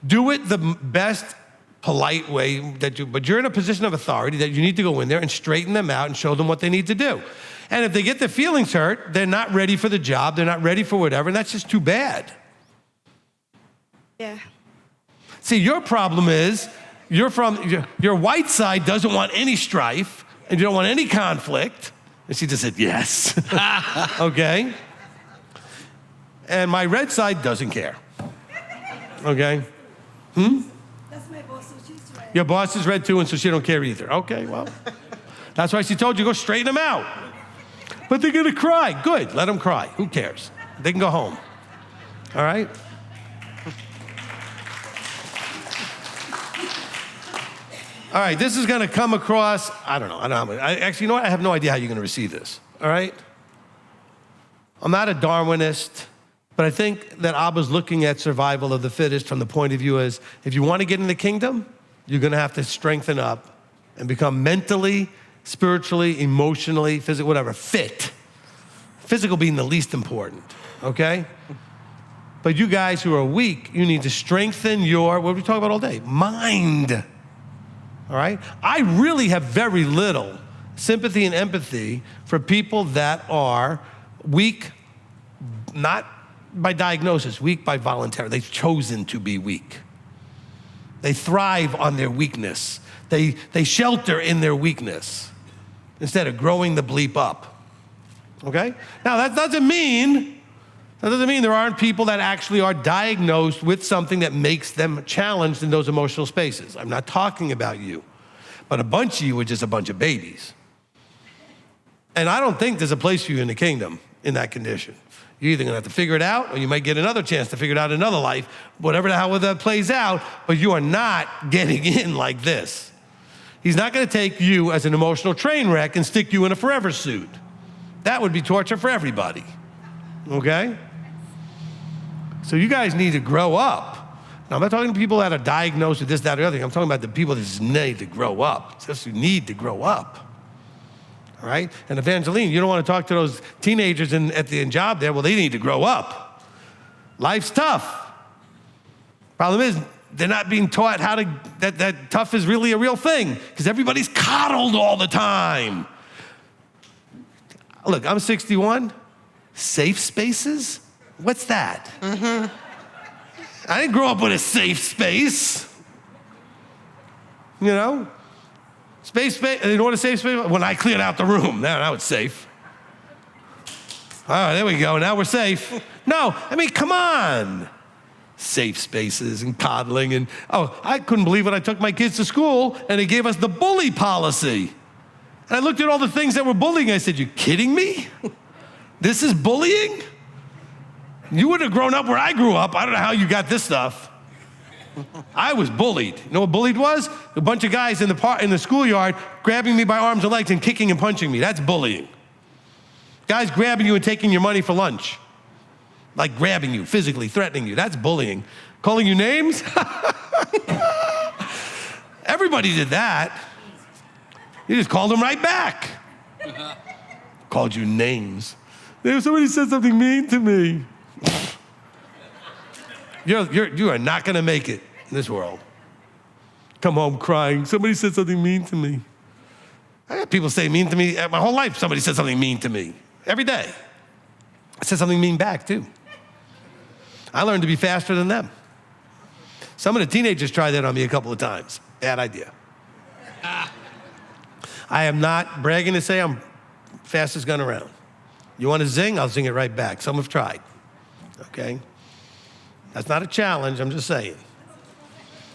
it the best polite way but you're in a position of authority that you need to go in there and straighten them out and show them what they need to do. And if they get their feelings hurt, they're not ready for the job, they're not ready for whatever, and that's just too bad. yeah. See, your problem is your white side doesn't want any strife and you don't want any conflict. And she just said, yes. Okay? And my red side doesn't care. Okay? That's my boss, so she's right. Your boss is red too, and so she don't care either. Okay, well, that's why she told you, go straighten them out. But they're gonna cry. Good, let them cry. Who cares? They can go home. All right? All right, this is gonna come across, I don't know. Actually, you know what? I have no idea how you're gonna receive this, all right? I'm not a Darwinist, but I think that Abba's looking at survival of the fittest from the point of view as, if you wanna get in the kingdom, you're gonna have to strengthen up and become mentally, spiritually, emotionally, physically, whatever, fit. Physical being the least important, okay? But you guys who are weak, you need to strengthen your, what do we talk about all day? Mind, all right? I really have very little sympathy and empathy for people that are weak, not by diagnosis, weak by voluntary. They've chosen to be weak. They thrive on their weakness. They shelter in their weakness instead of growing the bleep up, okay? Now, that doesn't mean there aren't people that actually are diagnosed with something that makes them challenged in those emotional spaces. I'm not talking about you, but a bunch of you are just a bunch of babies. And I don't think there's a place for you in the kingdom in that condition. You're either gonna have to figure it out, or you might get another chance to figure it out in another life, whatever the hell that plays out, but you are not getting in like this. He's not gonna take you as an emotional train wreck and stick you in a forever suit. That would be torture for everybody. okay? So you guys need to grow up. Now, I'm not talking to people that are diagnosed with this, that, or the other thing. I'm talking about the people that just need to grow up. Just who need to grow up. All right? And Evangeline, you don't want to talk to those teenagers at the job there. Well, they need to grow up. Life's tough. Problem is, they're not being taught how to, that tough is really a real thing because everybody's coddled all the time. Look, I'm 61. Safe spaces? What's that? I didn't grow up with a safe space. You know? Space, you know what a safe space was? When I cleared out the room. Now it's safe. Oh, there we go. Now we're safe. No, I mean, come on. Safe spaces and coddling and, I couldn't believe when I took my kids to school and they gave us the bully policy. And I looked at all the things that were bullying. I said, you kidding me? This is bullying? You would have grown up where I grew up. I don't know how you got this stuff. I was bullied. You know what bullied was? A bunch of guys in the schoolyard grabbing me by arms and legs and kicking and punching me. That's bullying. Guys grabbing you and taking your money for lunch. Like grabbing you, physically threatening you. That's bullying. Calling you names? Everybody did that. You just called them right back. Called you names. Somebody said something mean to me. You are not gonna make it in this world. Come home crying. Somebody said something mean to me. I had people say mean to me my whole life. Somebody said something mean to me every day. I said something mean back too. I learned to be faster than them. Some of the teenagers tried that on me a couple of times. Bad idea. I am not bragging to say I'm fastest gun around. You want to zing? I'll zing it right back. Some have tried, okay? That's not a challenge, I'm just saying.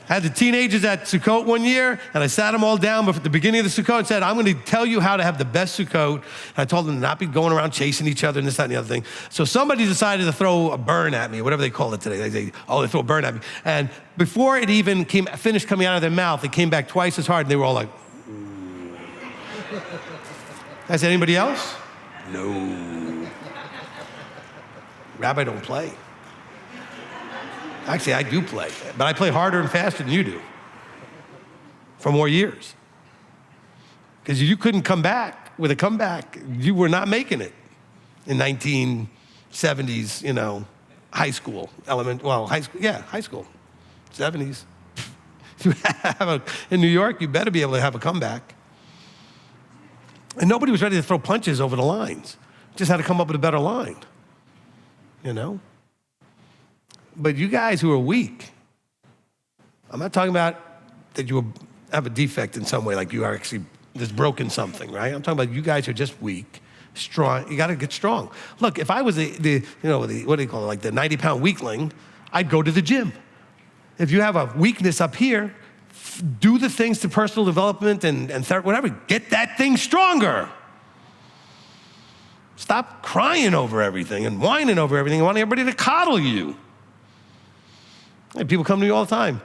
I had the teenagers at Sukkot one year, and I sat them all down at the beginning of the Sukkot and said, I'm going to tell you how to have the best Sukkot. And I told them to not be going around chasing each other and this, that, and the other thing. So somebody decided to throw a burn at me, whatever they call it today. They say, they throw a burn at me. And before it even finished coming out of their mouth, it came back twice as hard, and they were all like, I said, anybody else? No. Rabbi don't play. Actually, I do play, but I play harder and faster than you do for more years. Because you couldn't come back with a comeback. You were not making it in 1970s, high school, high school, 70s. In New York, you better be able to have a comeback. And nobody was ready to throw punches over the lines. Just had to come up with a better line, But you guys who are weak, I'm not talking about that you have a defect in some way, like you are actually just broken something, right? I'm talking about you guys are just weak, strong. You got to get strong. Look, if I was what do you call it, like the 90-pound weakling, I'd go to the gym. If you have a weakness up here, do the things to personal development and therapy, whatever. Get that thing stronger. Stop crying over everything and whining over everything and wanting everybody to coddle you. And people come to me all the time,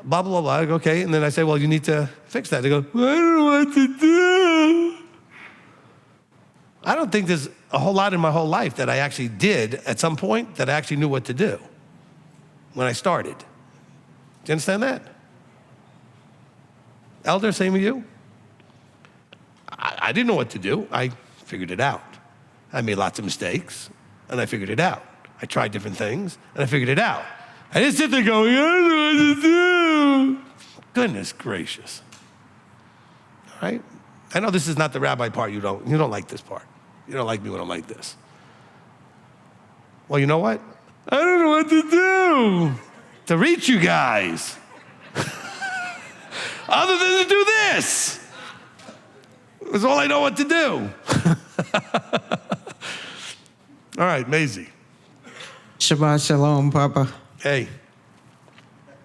blah, blah, blah. I go, okay. And then I say, well, you need to fix that. They go, I don't know what to do. I don't think there's a whole lot in my whole life that I actually did at some point that I actually knew what to do when I started. Do you understand that? Elder, same with you? I didn't know what to do. I figured it out. I made lots of mistakes, and I figured it out. I tried different things, and I figured it out. I didn't sit there going, I don't know what to do. Goodness gracious. All right? I know this is not the rabbi part. You don't like this part. You don't like me when I'm like this. Well, you know what? I don't know what to do to reach you guys. Other than to do this. That's all I know what to do. All right, Maisie. Shabbat shalom, Papa. Hey.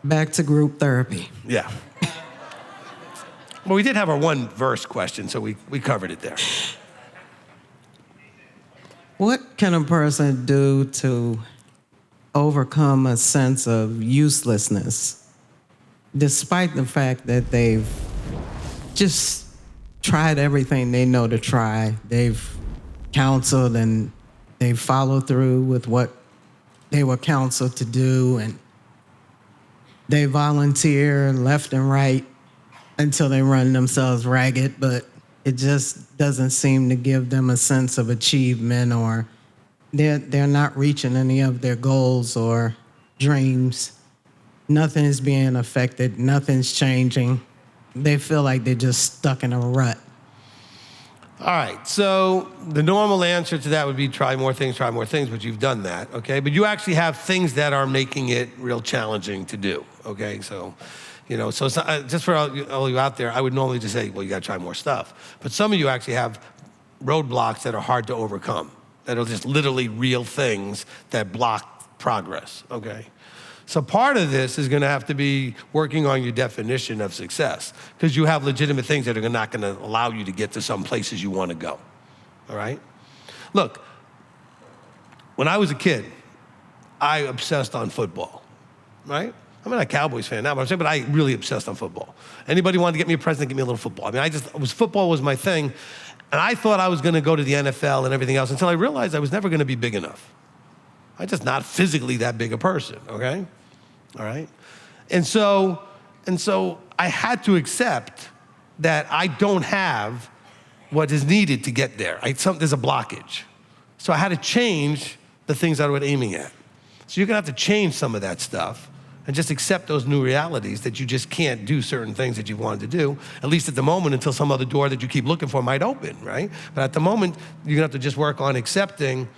Back to group therapy. Yeah. Well, we did have our one verse question, so we covered it there. What can a person do to overcome a sense of uselessness, despite the fact that they've just tried everything they know to try? They've counseled and they follow through with what they were counseled to do, and they volunteer left and right until they run themselves ragged, but it just doesn't seem to give them a sense of achievement, or they're not reaching any of their goals or dreams. Nothing is being affected. Nothing's changing. They feel like they're just stuck in a rut. All right, so the normal answer to that would be try more things, but you've done that, okay? But you actually have things that are making it real challenging to do, okay? So, so it's not, just for all you out there, I would normally just say, well, you gotta try more stuff. But some of you actually have roadblocks that are hard to overcome, that are just literally real things that block progress, okay? So part of this is gonna have to be working on your definition of success, because you have legitimate things that are not gonna allow you to get to some places you wanna go, all right? Look, when I was a kid, I obsessed on football, right? I'm not a Cowboys fan now, but I really obsessed on football. Anybody wanted to get me a present, give me a little football. I mean, football was my thing, and I thought I was gonna go to the NFL and everything else until I realized I was never gonna be big enough. I'm just not physically that big a person, okay? All right? And so I had to accept that I don't have what is needed to get there. There's a blockage. So I had to change the things I was aiming at. So you're gonna have to change some of that stuff and just accept those new realities that you just can't do certain things that you wanted to do, at least at the moment, until some other door that you keep looking for might open, right? But at the moment, you're gonna have to just work on accepting,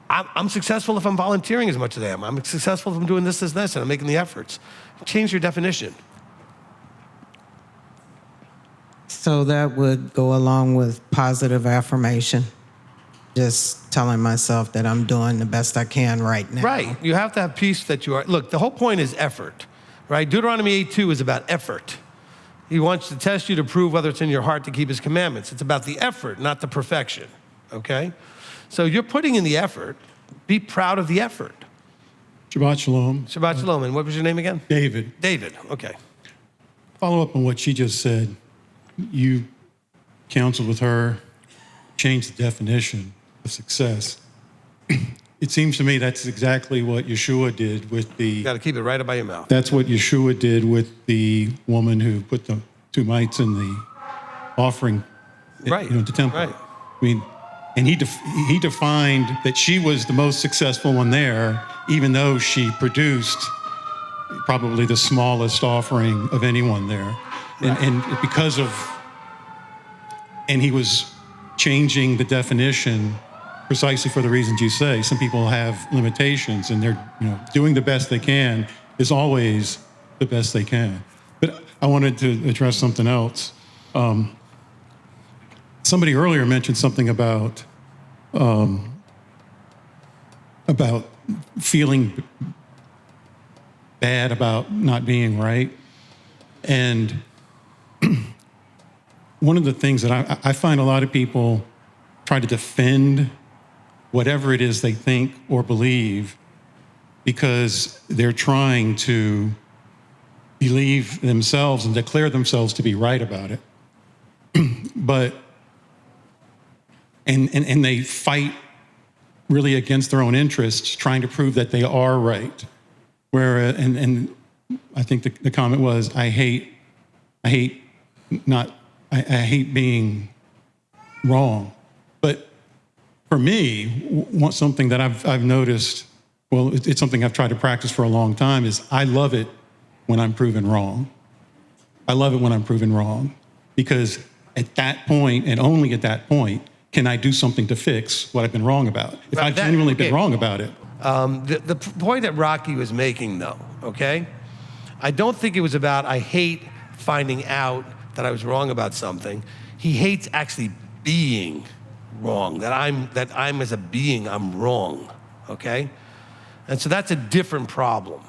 I'm successful if I'm volunteering as much as I am. I'm successful if I'm doing this, and I'm making the efforts. Change your definition. So that would go along with positive affirmation, just telling myself that I'm doing the best I can right now. Right, you have to have peace that you are. Look, the whole point is effort, right? Deuteronomy 8:2 is about effort. He wants to test you to prove whether it's in your heart to keep his commandments. It's about the effort, not the perfection, okay? So you're putting in the effort. Be proud of the effort. Shabbat Shalom. Shabbat Shalom. And what was your name again? David. David, okay. Follow up on what she just said. You counseled with her, changed the definition of success. It seems to me that's exactly what Yeshua did with the... You got to keep it right up by your mouth. That's what Yeshua did with the woman who put the 2 mites in the offering, Right. The temple. Right. I mean, and he defined that she was the most successful one there, even though she produced probably the smallest offering of anyone there. Right. And because of, and he was changing the definition precisely for the reasons you say. Some people have limitations, and they're doing the best they can is always the best they can. But I wanted to address something else. Somebody earlier mentioned something about feeling bad about not being right. And one of the things that I find a lot of people try to defend whatever it is they think or believe because they're trying to believe themselves and declare themselves to be right about it. But and they fight really against their own interests, trying to prove that they are right. And I think the comment was, I hate being wrong. But for me, something that I've noticed, well, it's something I've tried to practice for a long time, is I love it when I'm proven wrong. I love it when I'm proven wrong, because at that point, and only at that point, can I do something to fix what I've been wrong about? If I've genuinely been wrong about it. The point that Rocky was making, though, okay? I don't think it was about, I hate finding out that I was wrong about something. He hates actually being wrong, that I'm as a being, I'm wrong, okay? And so that's a different problem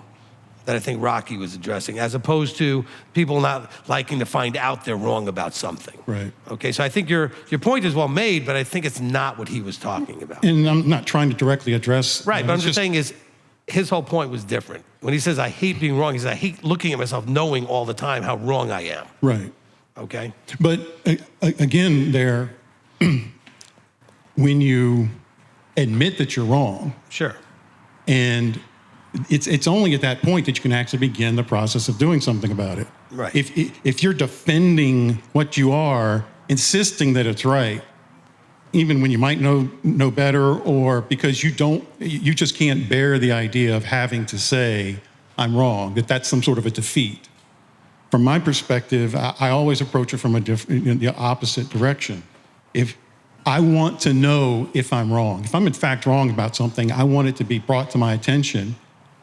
that I think Rocky was addressing, as opposed to people not liking to find out they're wrong about something. Right. Okay, so I think your point is well made, but I think it's not what he was talking about. And I'm not trying to directly address. Right, but I'm just saying is, his whole point was different. When he says, I hate being wrong, he says, I hate looking at myself knowing all the time how wrong I am. Right. Okay? But again, when you admit that you're wrong. Sure. And it's only at that point that you can actually begin the process of doing something about it. Right. If you're defending what you are, insisting that it's right, even when you might know better, or because you just can't bear the idea of having to say, I'm wrong, that's some sort of a defeat. From my perspective, I always approach it from the opposite direction. If I want to know if I'm wrong. If I'm in fact wrong about something, I want it to be brought to my attention,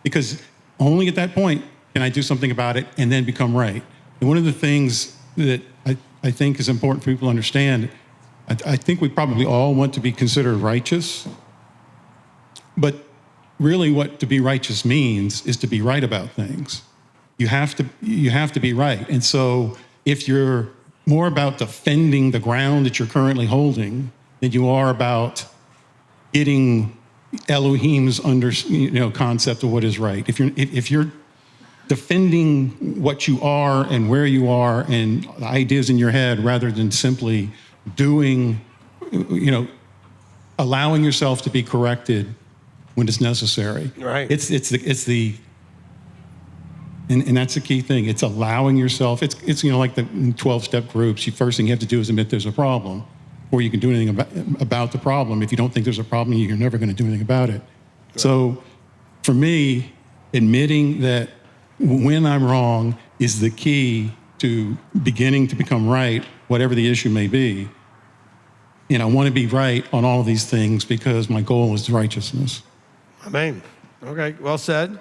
because only at that point can I do something about it and then become right. And one of the things that I think is important for people to understand, I think we probably all want to be considered righteous, but really what to be righteous means is to be right about things. You have to be right. And so if you're more about defending the ground that you're currently holding than you are about getting Elohim's concept of what is right. If you're defending what you are and where you are and the ideas in your head rather than simply doing, allowing yourself to be corrected when it's necessary. Right. And that's the key thing. It's allowing yourself. It's like the 12-step groups. The first thing you have to do is admit there's a problem, or you can do anything about the problem. If you don't think there's a problem, you're never going to do anything about it. Right. So, for me, admitting that when I'm wrong is the key to beginning to become right, whatever the issue may be. And I want to be right on all of these things because my goal is righteousness. Amen. Okay, well said.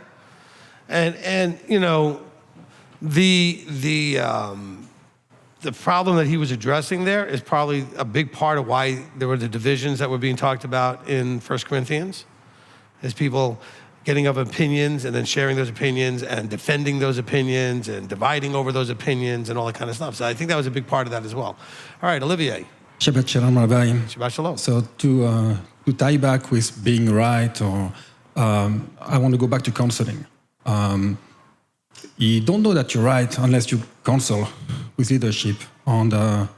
And the problem that he was addressing there is probably a big part of why there were the divisions that were being talked about in 1 Corinthians, is people getting up opinions and then sharing those opinions and defending those opinions and dividing over those opinions and all that kind of stuff. So I think that was a big part of that as well. All right, Olivier. Shabbat Shalom, Rabbi. Shabbat Shalom. So to tie back with being right, or I want to go back to counseling. You don't know that you're right unless you counsel with leadership. And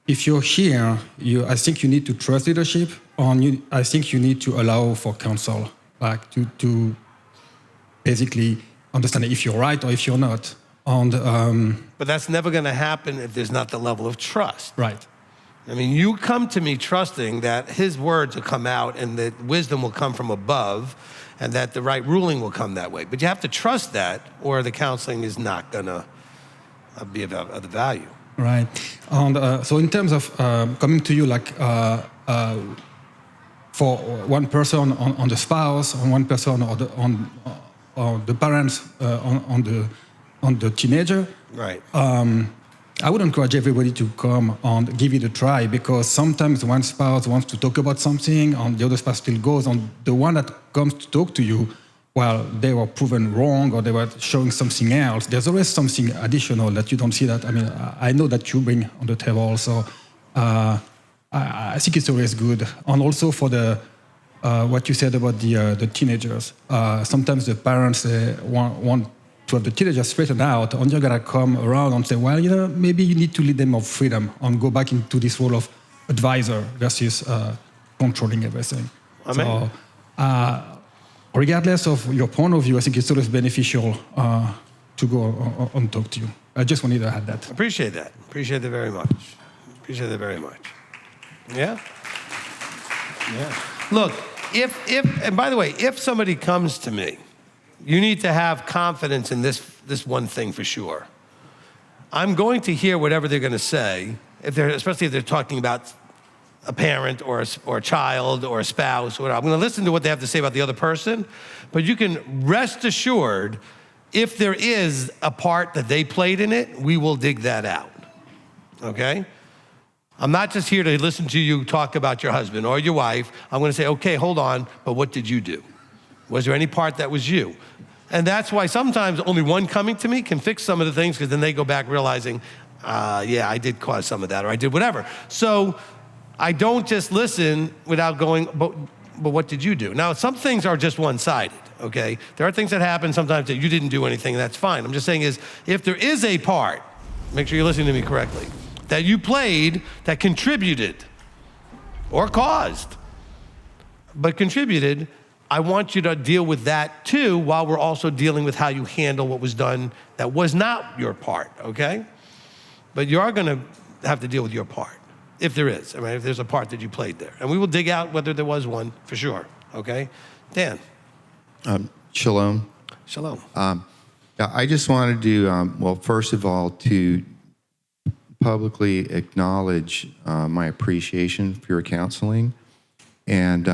if you're here, I think you need to trust leadership, and I think you need to allow for counsel, like to basically understand if you're right or if you're not. And but that's never going to happen if there's not the level of trust. Right. I mean, you come to me trusting that his words will come out and that wisdom will come from above and that the right ruling will come that way. But you have to trust that, or the counseling is not going to be of the value. Right. And so in terms of coming to you, like for one person on the spouse, on one person on the parents, on the teenager. Right. I would encourage everybody to come and give it a try, because sometimes one spouse wants to talk about something and the other spouse still goes, and the one that comes to talk to you, well, they were proven wrong or they were showing something else. There's always something additional that you don't see that. I mean, I know that you bring on the table, so I think it's always good. And also for the what you said about the teenagers, sometimes the parents want to have the teenagers straightened out, and you're gonna come around and say, well, maybe you need to lead them of freedom and go back into this role of advisor versus controlling everything. Amen. So, regardless of your point of view, I think it's always beneficial to go and talk to you. I just wanted to add that. Appreciate that. Appreciate that very much. Appreciate that very much. Yeah? Yeah. Look, and by the way, if somebody comes to me, you need to have confidence in this one thing for sure. I'm going to hear whatever they're going to say, especially if they're talking about a parent or a child or a spouse or whatever. I'm going to listen to what they have to say about the other person, but you can rest assured, if there is a part that they played in it, we will dig that out, okay? I'm not just here to listen to you talk about your husband or your wife. I'm going to say, okay, hold on, but what did you do? Was there any part that was you? And that's why sometimes only one coming to me can fix some of the things, because then they go back realizing, yeah, I did cause some of that, or I did whatever. So I don't just listen without going, but what did you do? Now, some things are just one-sided, okay? There are things that happen sometimes that you didn't do anything, and that's fine. I'm just saying is, if there is a part, make sure you're listening to me correctly, that you played that contributed or caused, but contributed. I want you to deal with that too, while we're also dealing with how you handle what was done that was not your part, okay? But you are gonna have to deal with your part, if there is. I mean, if there's a part that you played there. And we will dig out whether there was one, for sure, okay? Dan. Shalom. Shalom. Yeah, I just wanted to, well, first of all, to publicly acknowledge my appreciation for your counseling. And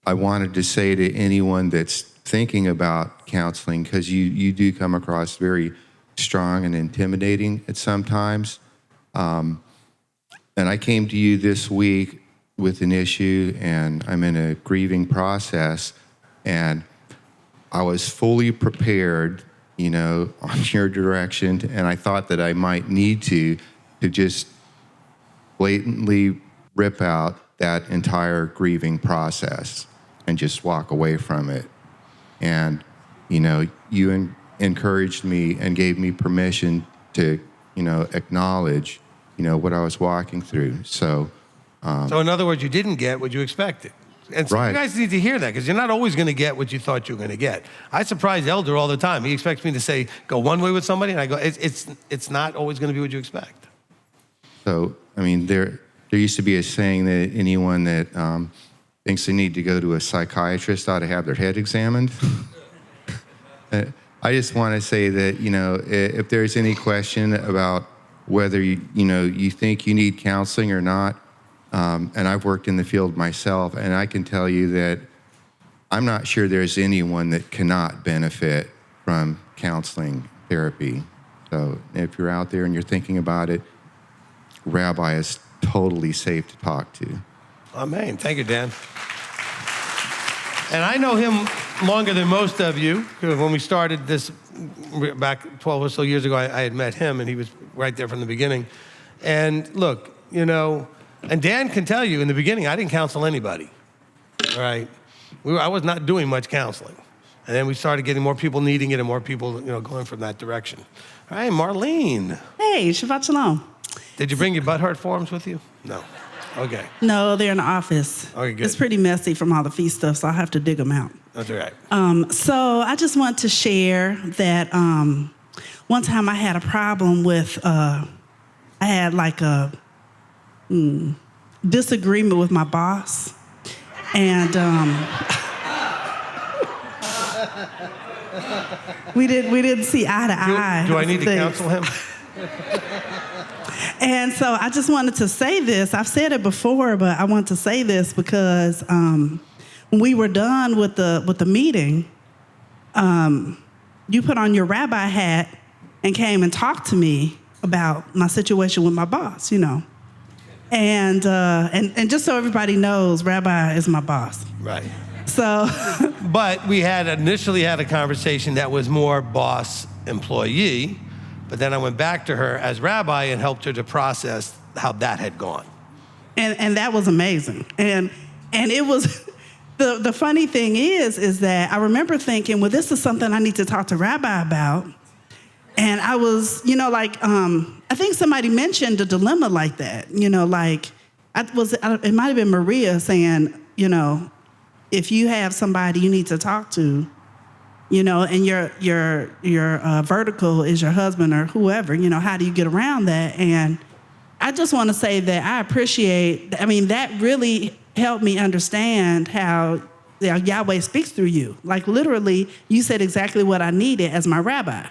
I wanted to say to anyone that's thinking about counseling, because you do come across very strong and intimidating at sometimes. And I came to you this week with an issue, and I'm in a grieving process, and I was fully prepared, on your direction, and I thought that I might need to just blatantly rip out that entire grieving process and just walk away from it. And, you encouraged me and gave me permission to, acknowledge, what I was walking through. So in other words, you didn't get what you expected. And so Right. you guys need to hear that, because you're not always going to get what you thought you were going to get. I surprise Elder all the time. He expects me to say, go one way with somebody, and I go, it's not always going to be what you expect. So, I mean, there used to be a saying that anyone that thinks they need to go to a psychiatrist ought to have their head examined. I just want to say that, if there's any question about whether you think you need counseling or not, and I've worked in the field myself, and I can tell you that I'm not sure there's anyone that cannot benefit from counseling therapy. So if you're out there and you're thinking about it, Rabbi is totally safe to talk to. Amen. Thank you, Dan. And I know him longer than most of you. When we started this back 12 or so years ago, I had met him, and he was right there from the beginning. And look, and Dan can tell you, in the beginning, I didn't counsel anybody, all right? I was not doing much counseling. And then we started getting more people needing it and more people, going from that direction. All right, Marlene. Hey, Shabbat Shalom. Did you bring your butthurt forms with you? No. Okay. No, they're in the office. Okay, good. It's pretty messy from all the feast stuff, so I have to dig them out. That's all right. So I just want to share that one time I had a problem with, I had like a disagreement with my boss. And we didn't see eye to eye. Do I need to counsel him? And so I just wanted to say this. I've said it before, but I want to say this because when we were done with the meeting, you put on your rabbi hat and came and talked to me about my situation with my boss, And just so everybody knows, Rabbi is my boss. Right. So, but we had initially had a conversation that was more boss-employee, but then I went back to her as rabbi and helped her to process how that had gone. And that was amazing. And it was, the funny thing is that I remember thinking, well, this is something I need to talk to Rabbi about. And I was, I think somebody mentioned a dilemma like that, it might have been Maria saying, if you have somebody you need to talk to, and your vertical is your husband or whoever, how do you get around that? And I just want to say that I appreciate, that really helped me understand how Yahweh speaks through you. Like literally, you said exactly what I needed as my rabbi.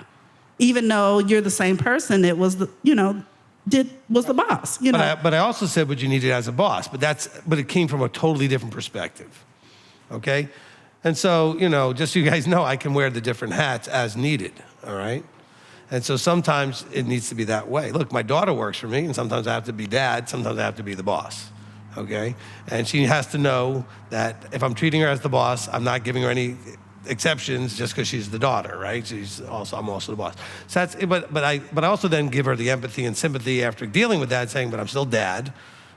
Even though you're the same person that was the boss, But I also said what you needed as a boss, but it came from a totally different perspective, okay? And so, just so you guys know, I can wear the different hats as needed, all right? And so sometimes it needs to be that way. Look, my daughter works for me, and sometimes I have to be dad, sometimes I have to be the boss, okay? And she has to know that if I'm treating her as the boss, I'm not giving her any exceptions just because she's the daughter, right? I'm also the boss. So but I also then give her the empathy and sympathy after dealing with that, saying, but I'm still dad,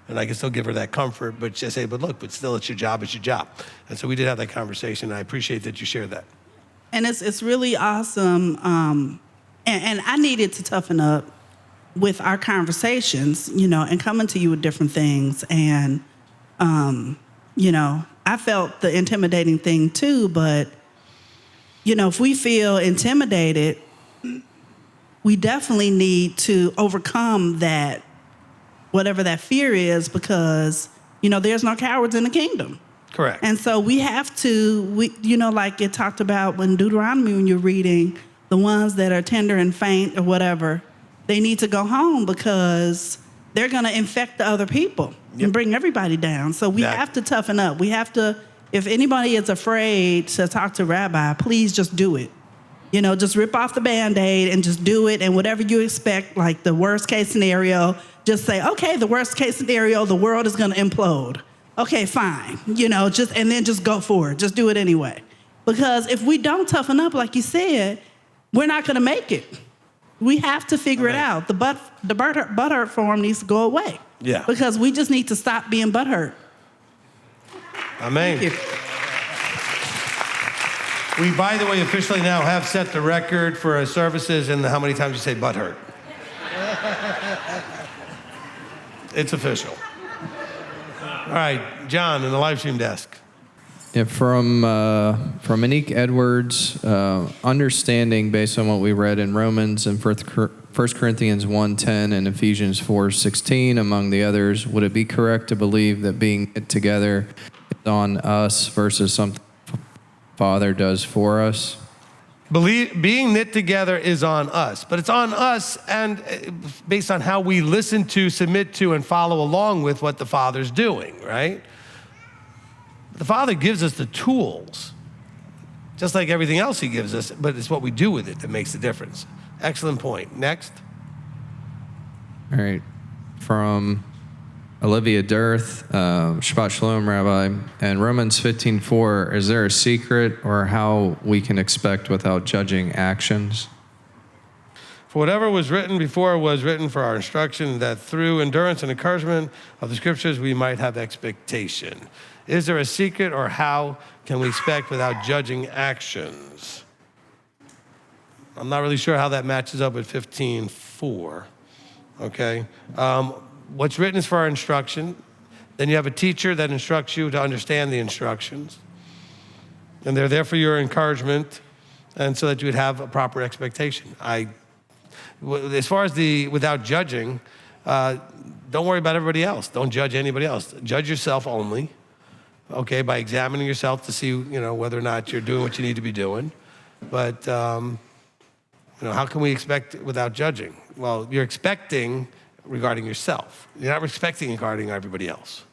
and I can still give her that comfort, but just say, but look, but still it's your job, it's your job. And so we did have that conversation, and I appreciate that you shared that. And it's really awesome, and I needed to toughen up with our conversations, and coming to you with different things, and I felt the intimidating thing too, but, if we feel intimidated, we definitely need to overcome that, whatever that fear is, because, there's no cowards in the kingdom. Correct. And so we have to, like it talked about when Deuteronomy, when you're reading, the ones that are tender and faint or whatever, they need to go home because they're going to infect the other people and bring everybody down. So we have to toughen up. We have to, if anybody is afraid to talk to Rabbi, please just do it. Just rip off the Band-Aid and just do it. And whatever you expect, like the worst case scenario, just say, okay, the worst case scenario, the world is going to implode. Okay, fine. And then just go for it. Just do it anyway. Because if we don't toughen up, like you said, we're not going to make it. We have to figure it out. The butthurt form needs to go away. Yeah. Because we just need to stop being butthurt. Amen. Thank you. We, by the way, officially now have set the record for our services and how many times you say butthurt. It's official. All right, John in the live stream desk. Yeah, from Monique Edwards, understanding based on what we read in Romans and 1 Corinthians 1:10 and Ephesians 4:16, among the others, would it be correct to believe that being knit together is on us versus something Father does for us? Being knit together is on us, but it's on us and based on how we listen to, submit to, and follow along with what the Father's doing, right? The Father gives us the tools, just like everything else he gives us, but it's what we do with it that makes the difference. Excellent point. Next. All right. From Olivia Dirth, Shabbat Shalom, Rabbi, and Romans 15:4, is there a secret or how we can expect without judging actions? For whatever was written before was written for our instruction, that through endurance and encouragement of the scriptures we might have expectation. Is there a secret or how can we expect without judging actions? I'm not really sure how that matches up with 15:4, okay? What's written is for our instruction. Then you have a teacher that instructs you to understand the instructions. And they're there for your encouragement and so that you would have a proper expectation. As far as without judging, don't worry about everybody else. Don't judge anybody else. Judge yourself only, okay, by examining yourself to see, whether or not you're doing what you need to be doing. But, how can we expect without judging? Well, you're expecting regarding yourself. You're not expecting regarding everybody else,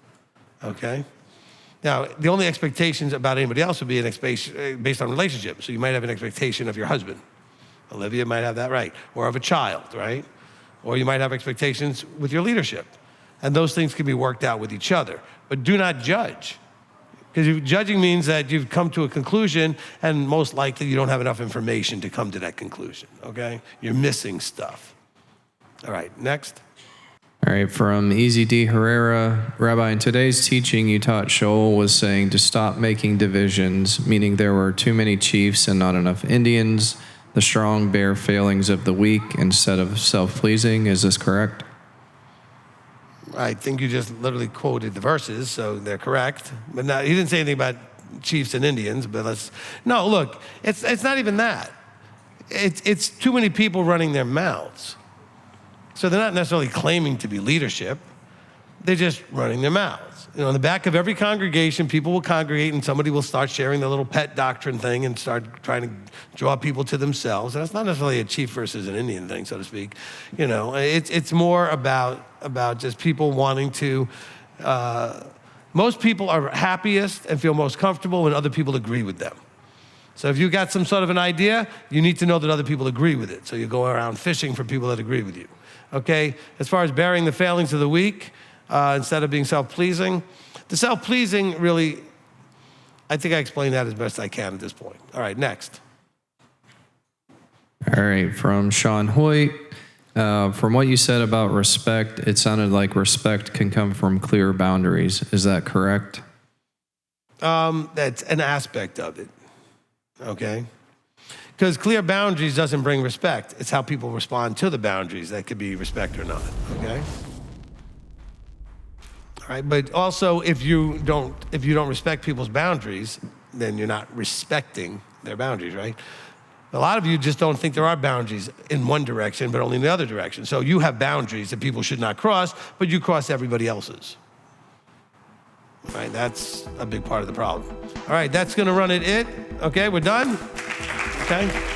okay? Now, the only expectations about anybody else would be based on relationship. So you might have an expectation of your husband. Olivia might have that right. Or of a child, right? Or you might have expectations with your leadership. And those things can be worked out with each other. But do not judge. Because judging means that you've come to a conclusion and most likely you don't have enough information to come to that conclusion, okay? You're missing stuff. All right, next. All right, from Easy D. Herrera, Rabbi, in today's teaching you taught Shoal was saying to stop making divisions, meaning there were too many chiefs and not enough Indians. The strong bear failings of the weak instead of self-pleasing. Is this correct? I think you just literally quoted the verses, so they're correct. But now, he didn't say anything about chiefs and Indians, but no, look, it's not even that. It's too many people running their mouths. So they're not necessarily claiming to be leadership. They're just running their mouths. In the back of every congregation, people will congregate and somebody will start sharing their little pet doctrine thing and start trying to draw people to themselves. And that's not necessarily a chief versus an Indian thing, so to speak. It's more about just people wanting to, most people are happiest and feel most comfortable when other people agree with them. So if you got some sort of an idea, you need to know that other people agree with it. So you go around fishing for people that agree with you. Okay, as far as bearing the failings of the weak, instead of being self-pleasing, the self-pleasing really, I think I explained that as best I can at this point. All right, next. All right, from Sean Hoyt, from what you said about respect, it sounded like respect can come from clear boundaries. Is that correct? That's an aspect of it, okay? Because clear boundaries doesn't bring respect. It's how people respond to the boundaries that could be respect or not, okay? All right? But also, if you don't respect people's boundaries, then you're not respecting their boundaries, right? A lot of you just don't think there are boundaries in one direction, but only in the other direction. So you have boundaries that people should not cross, but you cross everybody else's. Right? That's a big part of the problem. All right, that's gonna run it. Okay, we're done? Okay.